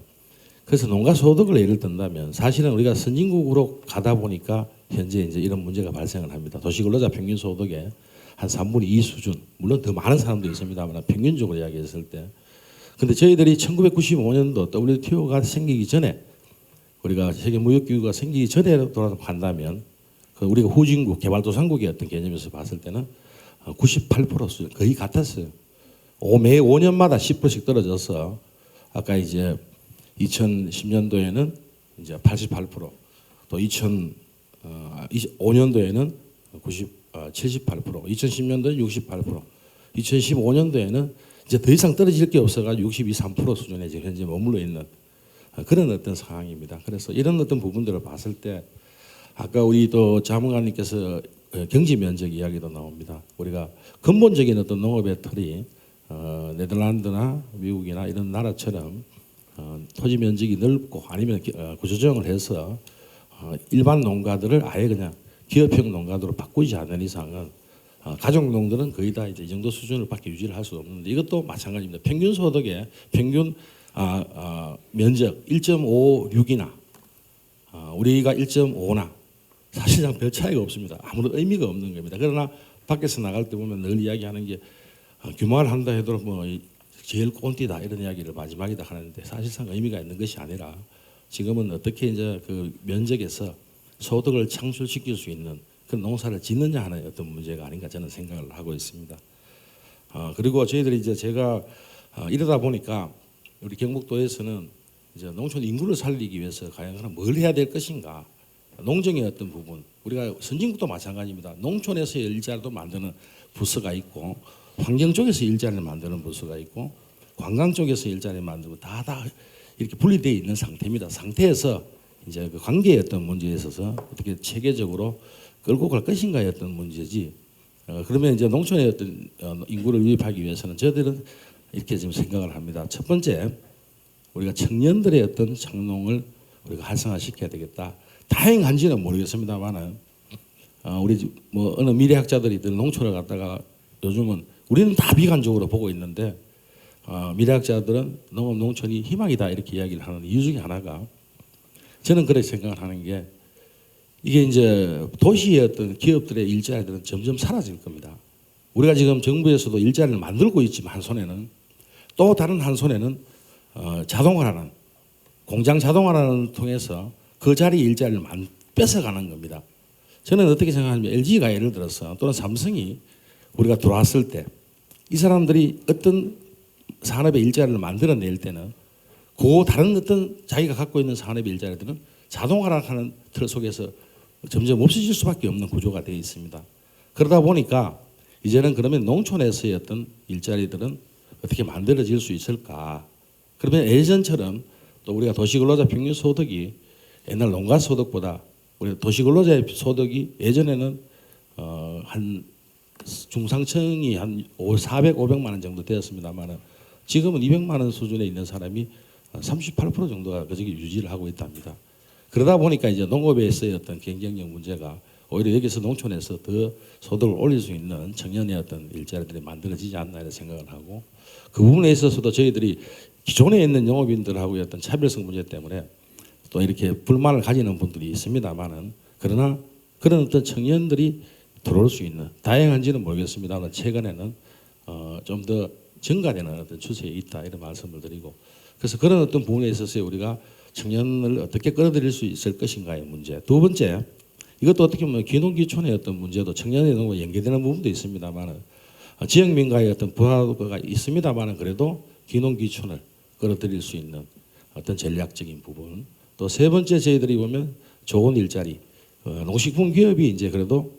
그래서 농가 소득을 예를 든다면 사실은 우리가 선진국으로 가다 보니까 현재 이제 이런 문제가 발생을 합니다. 도시근로자 평균 소득의 한 3분의 2 수준, 물론 더 많은 사람도 있습니다만 평균적으로 이야기했을 때, 근데 저희들이 1995년도 WTO가 생기기 전에, 우리가 세계무역기구가 생기기 전에 돌아간다면 그 우리가 후진국 개발도상국의 어떤 개념에서 봤을 때는 98% 수준 거의 같았어요. 매 5년마다 10%씩 떨어져서 아까 이제 2010년도에는 이제 88%, 또 2005년도에는 78%, 2010년도에는 68%, 2015년도에는 이제 더 이상 떨어질 게 없어가지고 62, 3% 수준에 지금 현재 머물러 있는 그런 어떤 상황입니다. 그래서 이런 어떤 부분들을 봤을 때 아까 우리 또 자문관님께서 경지 면적 이야기도 나옵니다. 우리가 근본적인 어떤 농업의 틀이 네덜란드나 미국이나 이런 나라처럼 토지 면적이 넓고 아니면 구조정을 해서 일반 농가들을 아예 그냥 기업형 농가들로 바꾸지 않는 이상은 가족농들은 거의 다 이제 이 정도 수준을 밖에 유지를 할 수 없는데, 이것도 마찬가지입니다. 평균 소득의 평균 면적 1.56이나 우리가 1.5나 사실상 별 차이가 없습니다. 아무런 의미가 없는 겁니다. 그러나 밖에서 나갈 때 보면 늘 이야기하는 게 규모를 한다 해도 뭐 제일 꼰띠다 이런 이야기를 마지막이다 하는데, 사실상 의미가 있는 것이 아니라 지금은 어떻게 이제 그 면적에서 소득을 창출시킬 수 있는 그런 농사를 짓느냐 하는 어떤 문제가 아닌가 저는 생각을 하고 있습니다. 그리고 저희들이 이제 제가 이러다 보니까 우리 경북도에서는 이제 농촌 인구를 살리기 위해서 과연 뭘 해야 될 것인가, 농정의 어떤 부분, 우리가 선진국도 마찬가지입니다. 농촌에서 일자리도 만드는 부서가 있고, 환경 쪽에서 일자리를 만드는 부서가 있고, 관광 쪽에서 일자리를 만들고 다 이렇게 분리되어 있는 상태입니다. 상태에서 이제 그 관계의 어떤 문제에 있어서 어떻게 체계적으로 끌고 갈 것인가의 어떤 문제지. 그러면 이제 농촌의 어떤 인구를 유입하기 위해서는 저희들은 이렇게 지금 생각을 합니다. 첫 번째, 우리가 청년들의 어떤 창농을 우리가 활성화시켜야 되겠다. 다행한지는 모르겠습니다만은 우리 뭐 어느 미래학자들이 늘 농촌을 갖다가 요즘은 우리는 다 비관적으로 보고 있는데 미래학자들은 농업 농촌이 희망이다 이렇게 이야기를 하는 이유 중에 하나가, 저는 그렇게 생각을 하는 게, 이게 이제 도시의 어떤 기업들의 일자리들은 점점 사라질 겁니다. 우리가 지금 정부에서도 일자리를 만들고 있지만 한 손에는, 또 다른 한 손에는 자동화라는, 공장 자동화라는 통해서 그 자리 일자리를 뺏어가는 겁니다. 저는 어떻게 생각하냐면 LG가 예를 들어서 또는 삼성이 우리가 들어왔을 때 이 사람들이 어떤 산업의 일자리를 만들어낼 때는 그 다른 어떤 자기가 갖고 있는 산업의 일자리들은 자동화라는 틀 속에서 점점 없어질 수밖에 없는 구조가 되어 있습니다. 그러다 보니까 이제는 그러면 농촌에서의 어떤 일자리들은 어떻게 만들어질 수 있을까? 그러면 예전처럼 또 우리가 도시근로자 평균 소득이 옛날 농가 소득보다 우리 도시근로자의 소득이 예전에는 한 중상층이 한 400, 500만 원 정도 되었습니다만 지금은 200만 원 수준에 있는 사람이 38% 정도가 그저기 유지를 하고 있답니다. 그러다 보니까 이제 농업에서의 어떤 경쟁력 문제가 오히려 여기서 농촌에서 더 소득을 올릴 수 있는 청년의 어떤 일자리들이 만들어지지 않나 이런 생각을 하고 그 부분에 있어서도 저희들이 기존에 있는 영업인들하고의 어떤 차별성 문제 때문에 또 이렇게 불만을 가지는 분들이 있습니다만은 그러나 그런 어떤 청년들이 들어올 수 있는 다양한지는 모르겠습니다만 최근에는 좀 더 증가되는 어떤 추세에 있다 이런 말씀을 드리고 그래서 그런 어떤 부분에 있어서 우리가 청년을 어떻게 끌어들일 수 있을 것인가의 문제. 두 번째 이것도 어떻게 보면 귀농귀촌의 어떤 문제도 청년의 농업과 연계되는 부분도 있습니다만 지역 민가의 어떤 부하가 있습니다만 그래도 귀농귀촌을 끌어들일 수 있는 어떤 전략적인 부분. 또 세 번째 저희들이 보면 좋은 일자리. 농식품 기업이 이제 그래도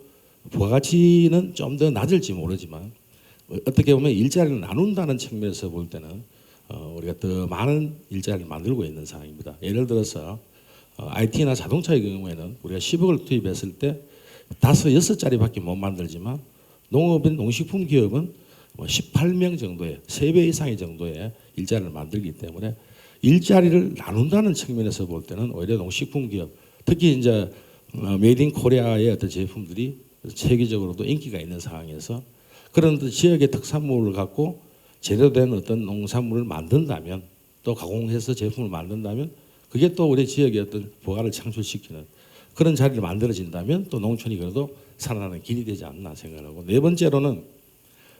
부가가치는 좀 더 낮을지 모르지만 어떻게 보면 일자리를 나눈다는 측면에서 볼 때는 우리가 더 많은 일자리를 만들고 있는 상황입니다. 예를 들어서 IT나 자동차의 경우에는 우리가 10억을 투입했을 때 5, 6자리밖에 못 만들지만 농업인 농식품 기업은 18명 정도의 3배 이상의 정도의 일자리를 만들기 때문에 일자리를 나눈다는 측면에서 볼 때는 오히려 농식품 기업 특히 이제 메이드 인 코리아의 어떤 제품들이 세계적으로도 인기가 있는 상황에서 그런 어떤 지역의 특산물을 갖고 제대로 된 어떤 농산물을 만든다면 또 가공해서 제품을 만든다면 그게 또 우리 지역의 어떤 부가를 창출시키는 그런 자리를 만들어진다면 또 농촌이 그래도 살아나는 길이 되지 않나 생각하고 네 번째로는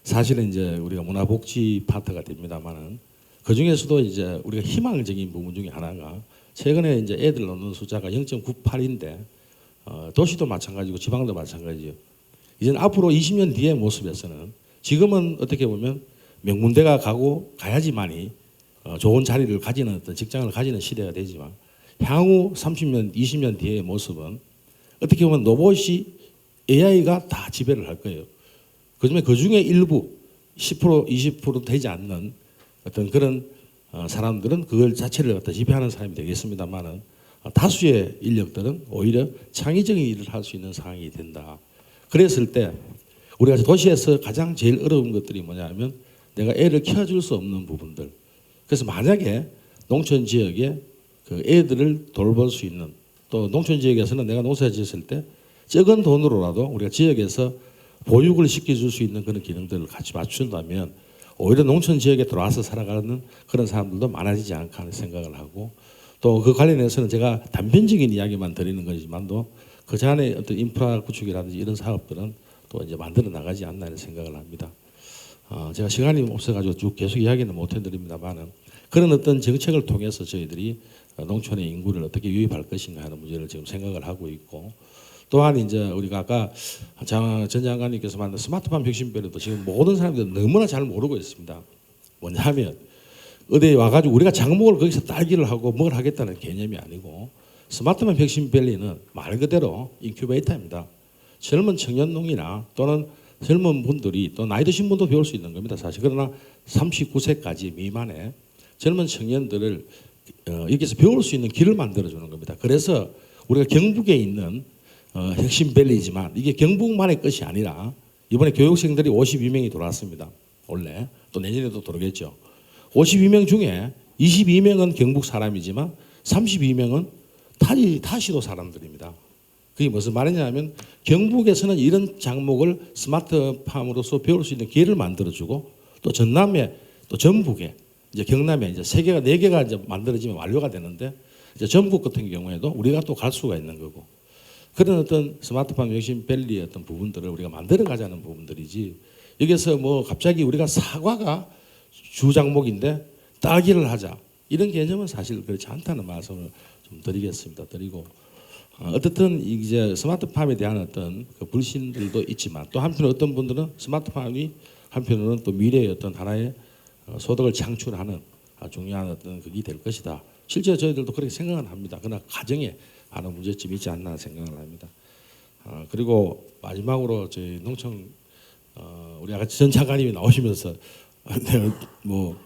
사실은 이제 우리가 문화복지 파트가 됩니다만은 그 중에서도 이제 우리가 희망적인 부분 중에 하나가 최근에 이제 애들 넣는 숫자가 0.98인데 도시도 마찬가지고 지방도 마찬가지죠. 이제는 앞으로 20년 뒤의 모습에서는 지금은 어떻게 보면 명문대가 가야지만이 좋은 자리를 가지는 어떤 직장을 가지는 시대가 되지만 향후 30년, 20년 뒤의 모습은 어떻게 보면 로봇이 AI가 다 지배를 할 거예요. 그 중에 일부 10%, 20% 되지 않는 어떤 그런 사람들은 그걸 자체를 갖다 지배하는 사람이 되겠습니다만은 다수의 인력들은 오히려 창의적인 일을 할 수 있는 상황이 된다. 그랬을 때 우리가 도시에서 가장 제일 어려운 것들이 뭐냐면 내가 애를 키워줄 수 없는 부분들. 그래서 만약에 농촌 지역에 그 애들을 돌볼 수 있는 또 농촌 지역에서는 내가 농사 지었을 때 적은 돈으로라도 우리가 지역에서 보육을 시켜줄 수 있는 그런 기능들을 같이 맞춘다면 오히려 농촌 지역에 들어와서 살아가는 그런 사람들도 많아지지 않을까 하는 생각을 하고 또 그 관련해서는 제가 단편적인 이야기만 드리는 거지만도 그 전에 어떤 인프라 구축이라든지 이런 사업들은 또 이제 만들어 나가지 않나 하는 생각을 합니다. 제가 시간이 없어가지고 쭉 계속 이야기는 못 해드립니다만은 그런 어떤 정책을 통해서 저희들이 농촌의 인구를 어떻게 유입할 것인가 하는 문제를 지금 생각을 하고 있고 또한 이제 우리가 아까 전 장관님께서 만든 스마트팜 혁신별에도 지금 모든 사람들이 너무나 잘 모르고 있습니다. 뭐냐면 어디에 와가지고 우리가 장목을 거기서 딸기를 하고 뭘 하겠다는 개념이 아니고 스마트팜 혁신밸리는 말 그대로 인큐베이터입니다. 젊은 청년농이나 또는 젊은 분들이 또 나이 드신 분도 배울 수 있는 겁니다. 사실 그러나 39세까지 미만의 젊은 청년들을 여기서 배울 수 있는 길을 만들어주는 겁니다. 그래서 우리가 경북에 있는 혁신밸리지만 이게 경북만의 것이 아니라 이번에 교육생들이 52명이 들어왔습니다. 원래 또 내년에도 들어오겠죠. 52명 중에 22명은 경북 사람이지만 32명은 타시도 사람들입니다. 그게 무슨 말이냐면 경북에서는 이런 장목을 스마트팜으로서 배울 수 있는 기회를 만들어주고 또 전남에 또 전북에 이제 경남에 이제 4개가 이제 만들어지면 완료가 되는데 이제 전북 같은 경우에도 우리가 또 갈 수가 있는 거고 그런 어떤 스마트팜 혁신밸리의 어떤 부분들을 우리가 만들어 가자는 부분들이지 여기서 뭐 갑자기 우리가 사과가 주장목인데 딸기를 하자 이런 개념은 사실 그렇지 않다는 말씀을 좀 드리겠습니다. 드리고 어떻든 이제 스마트팜에 대한 어떤 그 불신들도 있지만 또 한편으로 어떤 분들은 스마트팜이 한편으로는 또 미래의 어떤 하나의 소득을 창출하는 중요한 어떤 그게 될 것이다. 실제 저희들도 그렇게 생각은 합니다. 그러나 가정에 많은 문제점이 있지 않나 생각을 합니다. 그리고 마지막으로 저희 농청 우리 아까 전 차관님이 나오시면서 뭐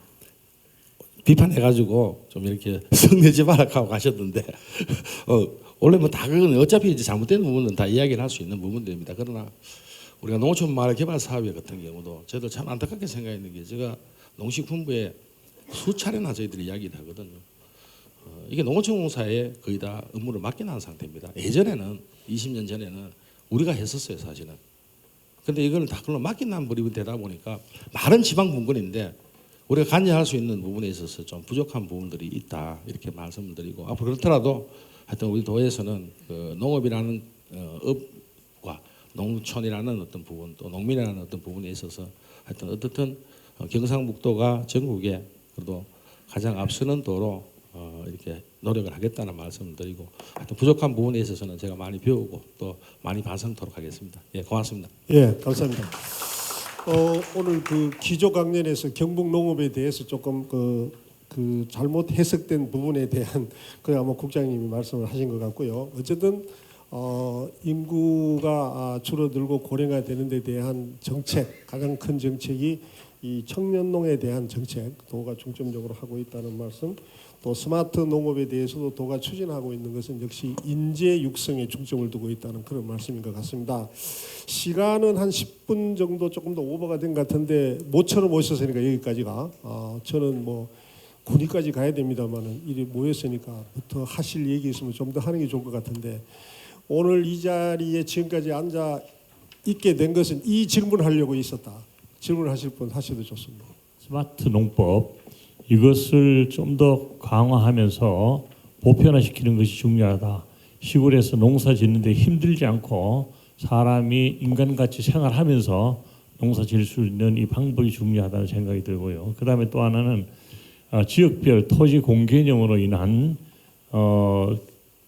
비판해가지고 좀 이렇게 성내지 마라 하고 가셨는데 원래 뭐 다 그건 어차피 이제 잘못된 부분은 다 이야기를 할 수 있는 부분들입니다. 그러나 우리가 농촌 마을 개발 사업회 같은 경우도 저도 참 안타깝게 생각했는 게 제가 농식품부에 수차례나 저희들이 이야기를 하거든요. 이게 농어촌공사에 거의 다 업무를 맡겨놓은 상태입니다. 예전에는 20년 전에는 우리가 했었어요, 사실은. 근데 이걸 다 그걸로 맡겨놓은 버리고 되다 보니까 많은 지방 분권인데 우리가 관여할 수 있는 부분에 있어서 좀 부족한 부분들이 있다 이렇게 말씀을 드리고 앞으로 그렇더라도 하여튼 우리 도에서는 그 농업이라는 업과 농촌이라는 어떤 부분 또 농민이라는 어떤 부분에 있어서 하여튼 어떻든 경상북도가 전국에 그래도 가장 앞서는 도로 이렇게 노력을 하겠다는 말씀을 드리고 하여튼 부족한 부분에 있어서는 제가 많이 배우고 또 많이 반성토록 하겠습니다. 예, 고맙습니다. 예, 감사합니다. 오늘 그 기조 강연에서 경북 농업에 대해서 조금 그 잘못 해석된 부분에 대한 그 아마 국장님이 말씀을 하신 것 같고요. 어쨌든 인구가 줄어들고 고령화 되는 데 대한 정책, 가장 큰 정책이 이 청년농에 대한 정책, 도가 중점적으로 하고 있다는 말씀, 또 스마트 농업에 대해서도 도가 추진하고 있는 것은 역시 인재 육성에 중점을 두고 있다는 그런 말씀인 것 같습니다. 시간은 한 10분 정도 조금 더 오버가 된 것 같은데 모처럼 오셨으니까 여기까지가 저는 뭐 군위까지 가야 됩니다만은 일이 모였으니까부터 하실 얘기 있으면 좀 더 하는 게 좋을 것 같은데 오늘 이 자리에 지금까지 앉아 있게 된 것은 이 질문하려고 있었다. 질문하실 분 하셔도 좋습니다. 스마트 농법 이것을 좀 더 강화하면서 보편화시키는 것이 중요하다. 시골에서 농사 짓는데 힘들지 않고 사람이 인간같이 생활하면서 농사 지을 수 있는 이 방법이 중요하다는 생각이 들고요. 그다음에 또 하나는 지역별 토지 공개념으로 인한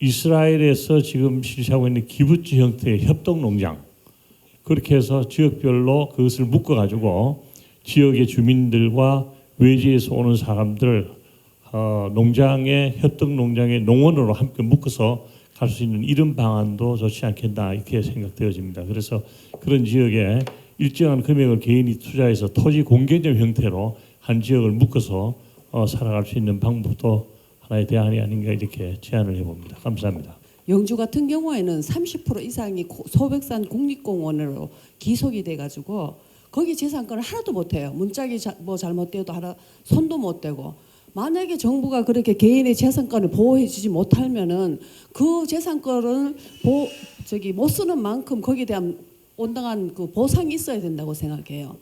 이스라엘에서 지금 실시하고 있는 기부지 형태의 협동농장 그렇게 해서 지역별로 그것을 묶어가지고 지역의 주민들과 외지에서 오는 사람들 농장의 협동농장의 농원으로 함께 묶어서 갈 수 있는 이런 방안도 좋지 않겠나 이렇게 생각되어집니다. 그래서 그런 지역에 일정한 금액을 개인이 투자해서 토지 공개념 형태로 한 지역을 묶어서 살아갈 수 있는 방법도 하나의 대안이 아닌가 이렇게 제안을 해봅니다. 감사합니다. 영주 같은 경우에는 30% 이상이 소백산 국립공원으로 기속이 돼가지고 거기 재산권을 하나도 못해요. 문짝이 뭐 잘못돼도 하나 손도 못 대고 만약에 정부가 그렇게 개인의 재산권을 보호해주지 못하면은 그 재산권을 못 쓰는 만큼 거기에 대한 온당한 그 보상이 있어야 된다고 생각해요.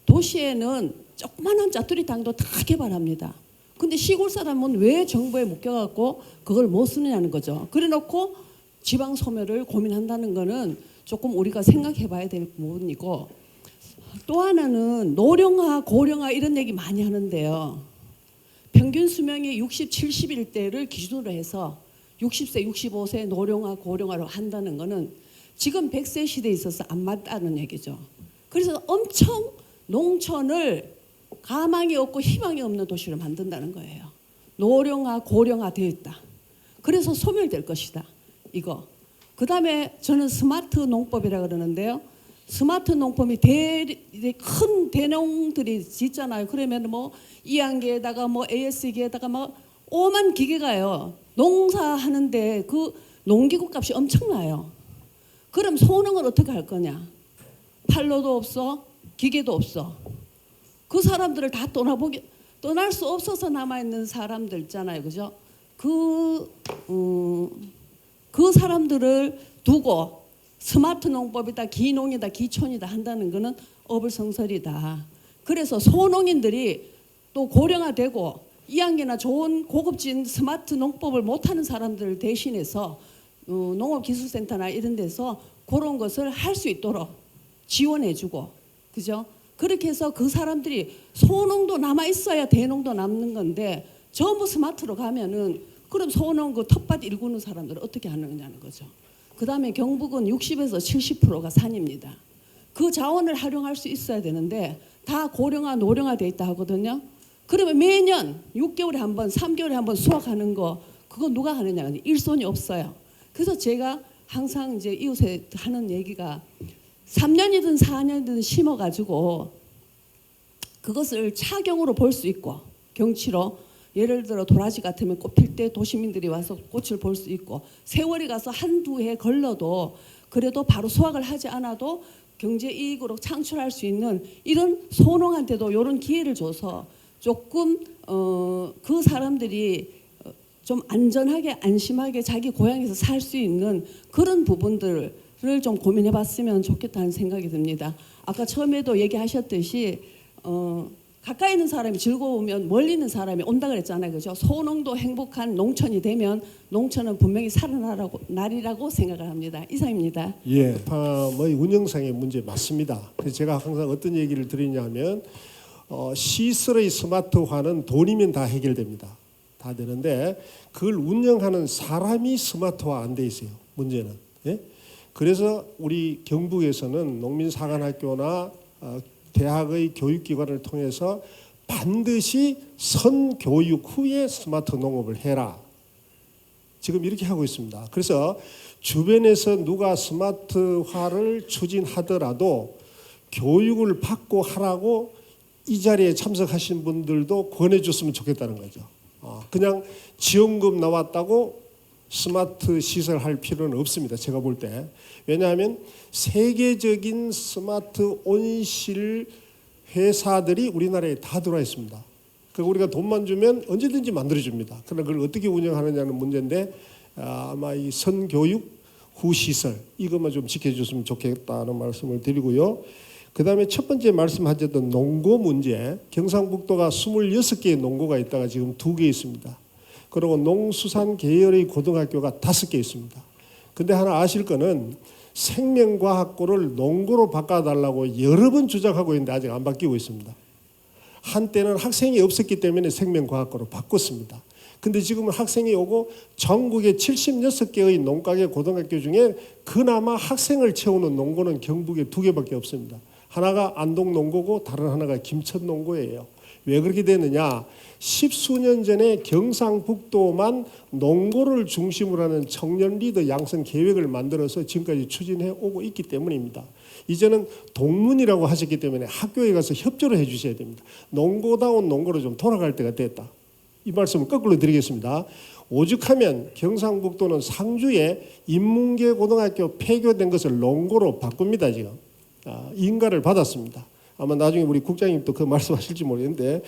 도시에는 조그만한 짜투리 땅도 다 개발합니다. 근데 시골 사람은 왜 정부에 묶여갖고 그걸 못 쓰느냐는 거죠. 그래놓고 지방 소멸을 고민한다는 거는 조금 우리가 생각해봐야 될 부분이고 또 하나는 노령화, 고령화 이런 얘기 많이 하는데요. 평균 수명이 60, 70일 때를 기준으로 해서 60세, 65세 노령화, 고령화로 한다는 거는 지금 100세 시대에 있어서 안 맞다는 얘기죠. 그래서 엄청 농촌을 가망이 없고 희망이 없는 도시로 만든다는 거예요. 노령화, 고령화 되어 있다. 그래서 소멸될 것이다. 이거. 그 다음에 저는 스마트 농법이라 그러는데요. 스마트 농법이 큰 대농들이 짓잖아요. 그러면 뭐 이안기에다가 뭐 AS기에다가 뭐 오만 기계가요. 농사하는데 그 농기구 값이 엄청나요. 그럼 소농을 어떻게 할 거냐? 팔로도 없어, 기계도 없어. 그 사람들을 다 떠날 수 없어서 남아있는 사람들 있잖아요. 그죠? 그 사람들을 두고 스마트 농법이다, 기농이다, 기촌이다 한다는 거는 어불성설이다. 그래서 소농인들이 또 고령화되고 이학년이나 좋은 고급진 스마트 농법을 못하는 사람들을 대신해서 농업기술센터나 이런 데서 그런 것을 할 수 있도록 지원해주고, 그죠? 그렇게 해서 그 사람들이 소농도 남아 있어야 대농도 남는 건데 전부 스마트로 가면은 그럼 소농 그 텃밭 일구는 사람들은 어떻게 하느냐는 거죠. 그 다음에 경북은 60에서 70%가 산입니다. 그 자원을 활용할 수 있어야 되는데 다 고령화, 노령화 돼 있다 하거든요. 그러면 매년 6개월에 한 번, 3개월에 한 번 수확하는 거 그거 누가 하느냐? 일손이 없어요. 그래서 제가 항상 이제 이웃에 하는 얘기가 3년이든 4년이든 심어가지고 그것을 차경으로 볼 수 있고 경치로 예를 들어 도라지 같으면 꽃 필 때 도시민들이 와서 꽃을 볼 수 있고 세월이 가서 한두 해 걸러도 그래도 바로 수확을 하지 않아도 경제 이익으로 창출할 수 있는 이런 소농한테도 이런 기회를 줘서 조금 그 사람들이 좀 안전하게 안심하게 자기 고향에서 살 수 있는 그런 부분들을 좀 고민해봤으면 좋겠다는 생각이 듭니다. 아까 처음에도 얘기하셨듯이 가까이 있는 사람이 즐거우면 멀리 있는 사람이 온다 그랬잖아요, 그죠? 소농도 행복한 농촌이 되면 농촌은 분명히 살아나리라고 생각을 합니다. 이상입니다. 예, 팜의 운영상의 문제 맞습니다. 그래서 제가 항상 어떤 얘기를 드리냐면 시설의 스마트화는 돈이면 다 해결됩니다. 다 되는데 그걸 운영하는 사람이 스마트화 안 돼 있어요. 문제는. 예? 그래서 우리 경북에서는 농민사관학교나 대학의 교육기관을 통해서 반드시 선교육 후에 스마트 농업을 해라. 지금 이렇게 하고 있습니다. 그래서 주변에서 누가 스마트화를 추진하더라도 교육을 받고 하라고 이 자리에 참석하신 분들도 권해줬으면 좋겠다는 거죠. 그냥 지원금 나왔다고 스마트 시설 할 필요는 없습니다. 제가 볼 때. 왜냐하면 세계적인 스마트 온실 회사들이 우리나라에 다 들어와 있습니다. 그리고 우리가 돈만 주면 언제든지 만들어줍니다. 그러나 그걸 어떻게 운영하느냐는 문제인데 아마 이 선교육 후 시설 이것만 좀 지켜줬으면 좋겠다는 말씀을 드리고요. 그 다음에 첫 번째 말씀하셨던 농고 문제, 경상북도가 26개의 농고가 있다가 지금 2개 있습니다. 그리고 농수산 계열의 고등학교가 5개 있습니다. 근데 하나 아실 거는 생명과학고를 농고로 바꿔달라고 여러 번 주장하고 있는데 아직 안 바뀌고 있습니다. 한때는 학생이 없었기 때문에 생명과학고로 바꿨습니다. 근데 지금은 학생이 오고 전국에 76개의 농가계 고등학교 중에 그나마 학생을 채우는 농고는 경북에 2개밖에 없습니다. 하나가 안동농고고 다른 하나가 김천농고예요. 왜 그렇게 되느냐? 10수년 전에 경상북도만 농고를 중심으로 하는 청년 리더 양성 계획을 만들어서 지금까지 추진해 오고 있기 때문입니다. 이제는 동문이라고 하셨기 때문에 학교에 가서 협조를 해 주셔야 됩니다. 농고다운 농고로 좀 돌아갈 때가 됐다. 이 말씀을 거꾸로 드리겠습니다. 오죽하면 경상북도는 상주에 인문계 고등학교 폐교된 것을 농고로 바꿉니다. 지금 인가를 받았습니다. 아마 나중에 우리 국장님도 그 말씀하실지 모르겠는데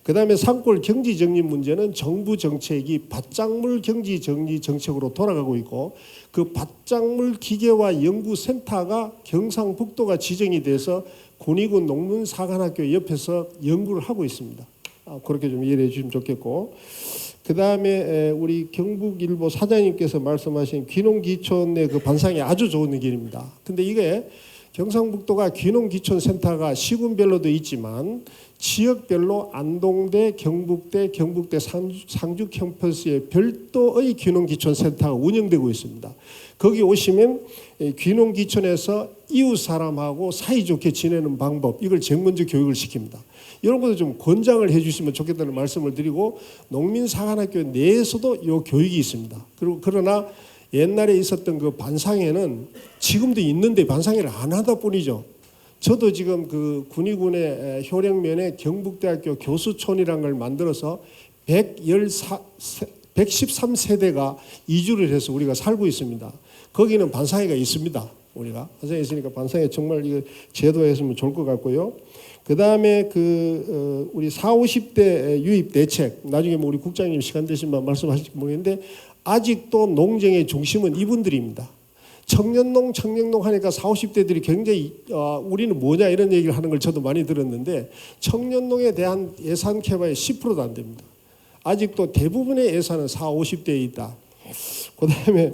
그 다음에 산골 경지 정리 문제는 정부 정책이 밭작물 경지 정리 정책으로 돌아가고 있고 그 밭작물 기계화 연구센터가 경상북도가 지정이 돼서 군위군 농문사관학교 옆에서 연구를 하고 있습니다. 그렇게 좀 이해해 주시면 좋겠고 그 다음에 우리 경북일보 사장님께서 말씀하신 귀농귀촌의 그 반상이 아주 좋은 길입니다. 근데 이게 경상북도가 귀농귀촌센터가 시군별로도 있지만 지역별로 안동대, 경북대, 경북대 상주 캠퍼스에 별도의 귀농귀촌센터가 운영되고 있습니다. 거기 오시면 귀농귀촌에서 이웃 사람하고 사이좋게 지내는 방법 이걸 정문적 교육을 시킵니다. 이런 것도 좀 권장을 해주시면 좋겠다는 말씀을 드리고 농민사관학교 내에서도 이 교육이 있습니다. 그리고 그러나 옛날에 있었던 그 반상회는 지금도 있는데 반상회를 안 하다 뿐이죠. 저도 지금 그 군위군의 효령면에 경북대학교 교수촌이라는 걸 만들어서 113세대가 이주를 해서 우리가 살고 있습니다. 거기는 반상회가 있습니다. 우리가 반상회 있으니까 반상회 정말 이거 제도했으면 좋을 것 같고요. 그 다음에 우리 40, 50대 유입 대책 나중에 뭐 우리 국장님 시간 되시면 말씀하실지 모르겠는데 아직도 농정의 중심은 이분들입니다. 청년농 하니까 40, 50대들이 굉장히 우리는 뭐냐 이런 얘기를 하는 걸 저도 많이 들었는데 청년농에 대한 예산 캐봐야 10%도 안 됩니다. 아직도 대부분의 예산은 40, 50대에 있다. 그다음에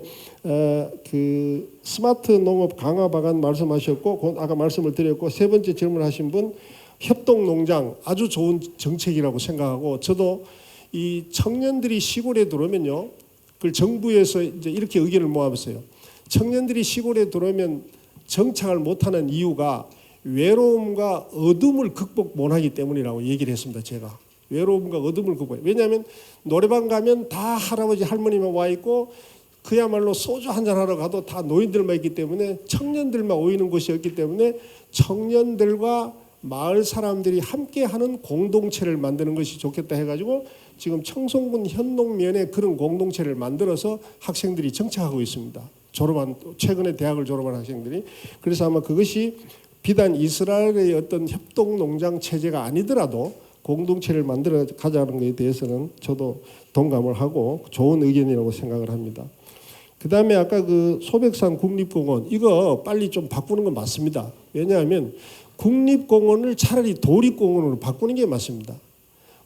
그 스마트 농업 강화 방안 말씀하셨고 아까 말씀을 드렸고 세 번째 질문하신 분 협동농장 아주 좋은 정책이라고 생각하고 저도 이 청년들이 시골에 들어오면요. 그걸 정부에서 이제 이렇게 의견을 모아봤어요. 청년들이 시골에 들어오면 정착을 못하는 이유가 외로움과 어둠을 극복 못하기 때문이라고 얘기를 했습니다. 제가 외로움과 어둠을 극복. 왜냐하면 노래방 가면 다 할아버지 할머니만 와 있고 그야말로 소주 한잔 하러 가도 다 노인들만 있기 때문에 청년들만 모이는 곳이었기 때문에 청년들과 마을 사람들이 함께하는 공동체를 만드는 것이 좋겠다 해가지고 지금 청송군 현농면에 그런 공동체를 만들어서 학생들이 정착하고 있습니다. 최근에 대학을 졸업한 학생들이. 그래서 아마 그것이 비단 이스라엘의 어떤 협동농장 체제가 아니더라도 공동체를 만들어 가자는 것에 대해서는 저도 동감을 하고 좋은 의견이라고 생각을 합니다. 그 다음에 아까 그 소백산 국립공원 이거 빨리 좀 바꾸는 건 맞습니다. 왜냐하면 국립공원을 차라리 도립공원으로 바꾸는 게 맞습니다.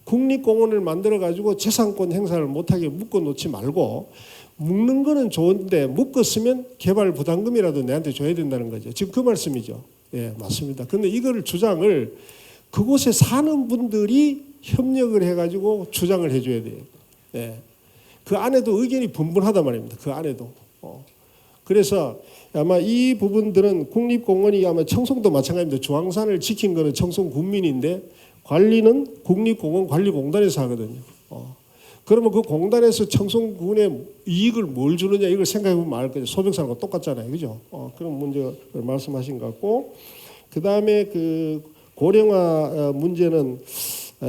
국립공원을 만들어 가지고 재산권 행사를 못하게 묶어 놓지 말고 묶는 거는 좋은데 묶었으면 개발 부담금이라도 내한테 줘야 된다는 거죠. 지금 그 말씀이죠. 예, 맞습니다. 근데 이거를 주장을 그곳에 사는 분들이 협력을 해가지고 주장을 해줘야 돼요. 예. 그 안에도 의견이 분분하단 말입니다. 그 안에도. 그래서 아마 이 부분들은 국립공원이 아마 청송도 마찬가지입니다. 주황산을 지킨 거는 청송군민인데 관리는 국립공원관리공단에서 하거든요. 그러면 그 공단에서 청송군에 이익을 뭘 주느냐 이걸 생각해 보면 알 거죠. 소백산하고 똑같잖아요, 그죠? 그런 문제를 말씀하신 것 같고, 그 다음에 그 고령화 문제는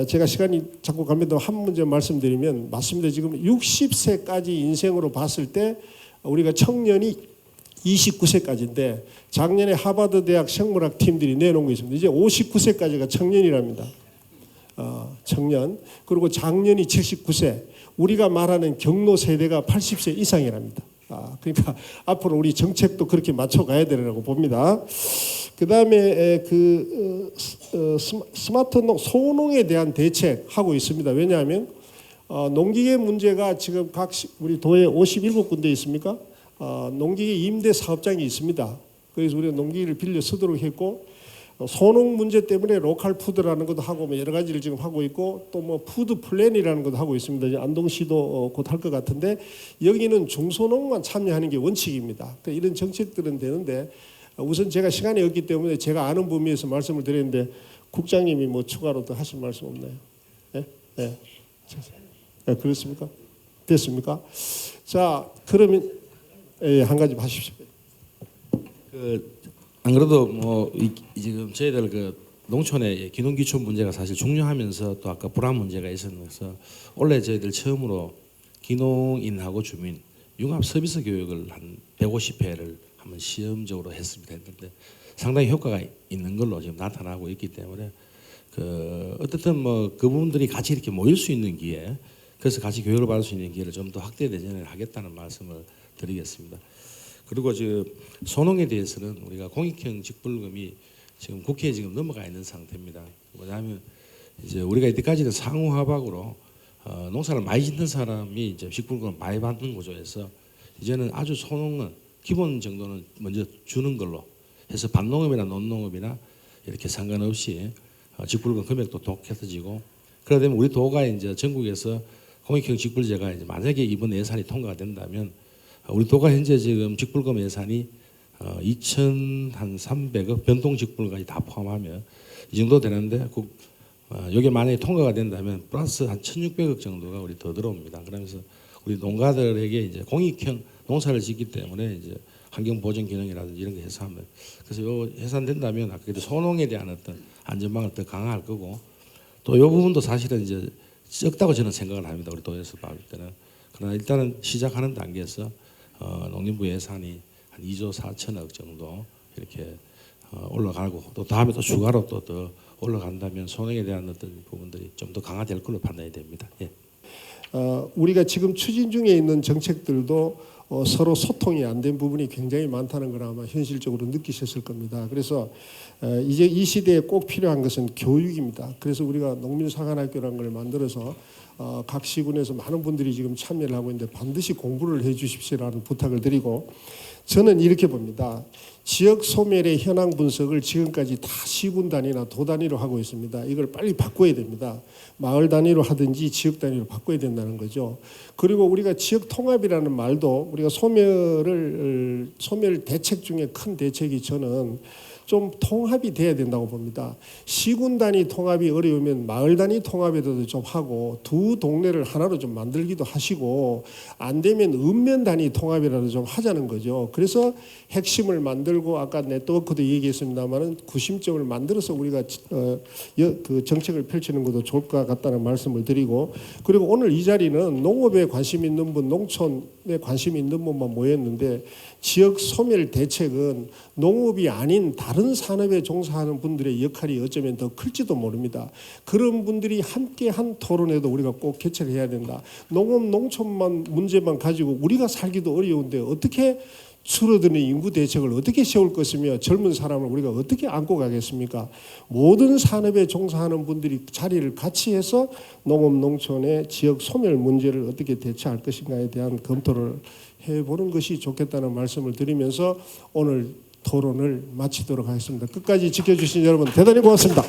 제가 시간이 자꾸 갑니다. 한 문제 말씀드리면 맞습니다. 지금 60세까지 인생으로 봤을 때 우리가 청년이 29세까지인데 작년에 하버드 대학 생물학 팀들이 내놓은 게 있습니다. 이제 59세까지가 청년이랍니다. 청년. 그리고 작년이 79세. 우리가 말하는 경로 세대가 80세 이상이랍니다. 그러니까 앞으로 우리 정책도 그렇게 맞춰가야 되라고 봅니다. 그 다음에 스마트 소농에 대한 대책하고 있습니다. 왜냐하면 농기계 문제가 지금 우리 도에 57군데 있습니까? 농기계 임대 사업장이 있습니다. 그래서 우리가 농기계를 빌려 쓰도록 했고 소농 문제 때문에 로컬 푸드라는 것도 하고 뭐 여러 가지를 지금 하고 있고 또 뭐 푸드 플랜이라는 것도 하고 있습니다. 이제 안동시도 곧 할 것 같은데 여기는 중소농만 참여하는 게 원칙입니다. 그러니까 이런 정책들은 되는데 우선 제가 시간이 없기 때문에 제가 아는 범위에서 말씀을 드렸는데 국장님이 뭐 추가로 더 하실 말씀 없나요? 예? 예. 예, 그렇습니까? 됐습니까? 자, 그러면 예, 한 가지 하십시오. 안 그래도 뭐 지금 저희들 그 농촌의 기농기촌 문제가 사실 중요하면서 또 아까 불안 문제가 있어서 원래 저희들 처음으로 기농인하고 주민 융합 서비스 교육을 한 150회를 한번 시험적으로 했는데 상당히 효과가 있는 걸로 지금 나타나고 있기 때문에 어떻든 뭐 그 부분들이 같이 이렇게 모일 수 있는 기회, 그래서 같이 교육을 받을 수 있는 기회를 좀 더 확대 대전을 하겠다는 말씀을 드리겠습니다. 그리고 지금 소농에 대해서는 우리가 공익형 직불금이 지금 국회에 지금 넘어가 있는 상태입니다. 뭐냐면 이제 우리가 이때까지는 상호합약으로 농사를 많이 짓는 사람이 이제 직불금을 많이 받는 구조에서 이제는 아주 소농은 기본 정도는 먼저 주는 걸로 해서 반농업이나 논농업이나 이렇게 상관없이 직불금 금액도 독해서지고 그러다 보면 우리 도가 이제 전국에서 공익형 직불제가 이제 만약에 이번 예산이 통과가 된다면 우리 도가 현재 지금 직불금 예산이 2,300억 변동 직불까지 다 포함하면 이 정도 되는데 여기 만약에 통과가 된다면 플러스 한 1,600억 정도가 우리 더 들어옵니다. 그러면서 우리 농가들에게 이제 공익형 농사를 짓기 때문에 이제 환경 보전 기능이라든지 이런 거 해소하면 그래서 요 해산된다면 아까 소농에 대한 어떤 안전망을 더 강화할 거고 또 이 부분도 사실은 이제 적다고 저는 생각을 합니다. 우리 도에서 봤을 때는. 그러나 일단은 시작하는 단계에서 농림부 예산이 한 2조 4천억 정도 이렇게 올라가고 또 다음에 또 추가로 또 더 올라간다면 소농에 대한 어떤 부분들이 좀 더 강화될 걸로 판단이 됩니다. 예. 우리가 지금 추진 중에 있는 정책들도 서로 소통이 안 된 부분이 굉장히 많다는 걸 아마 현실적으로 느끼셨을 겁니다. 그래서 이제 이 시대에 꼭 필요한 것은 교육입니다. 그래서 우리가 농민사관학교라는 걸 만들어서 각 시군에서 많은 분들이 지금 참여를 하고 있는데 반드시 공부를 해 주십시오라는 부탁을 드리고 저는 이렇게 봅니다. 지역 소멸의 현황 분석을 지금까지 다 시군 단위나 도 단위로 하고 있습니다. 이걸 빨리 바꿔야 됩니다. 마을 단위로 하든지 지역 단위로 바꿔야 된다는 거죠. 그리고 우리가 지역 통합이라는 말도 우리가 소멸 대책 중에 큰 대책이 저는 좀 통합이 돼야 된다고 봅니다. 시군 단위 통합이 어려우면 마을 단위 통합이라도 좀 하고 두 동네를 하나로 좀 만들기도 하시고 안 되면 읍면 단위 통합이라도 좀 하자는 거죠. 그래서 핵심을 만들고 아까 네트워크도 얘기했습니다만은 구심점을 만들어서 우리가 그 정책을 펼치는 것도 좋을 것 같다는 말씀을 드리고 그리고 오늘 이 자리는 농업에 관심 있는 분, 농촌에 관심 있는 분만 모였는데 지역 소멸 대책은 농업이 아닌 다른 산업에 종사하는 분들의 역할이 어쩌면 더 클지도 모릅니다. 그런 분들이 함께한 토론회도 우리가 꼭 개최를 해야 된다. 농업 농촌만 문제만 가지고 우리가 살기도 어려운데 어떻게 줄어드는 인구 대책을 어떻게 세울 것이며 젊은 사람을 우리가 어떻게 안고 가겠습니까? 모든 산업에 종사하는 분들이 자리를 같이 해서 농업 농촌의 지역 소멸 문제를 어떻게 대처할 것인가에 대한 검토를 해보는 것이 좋겠다는 말씀을 드리면서 오늘 토론을 마치도록 하겠습니다. 끝까지 지켜주신 여러분 대단히 고맙습니다.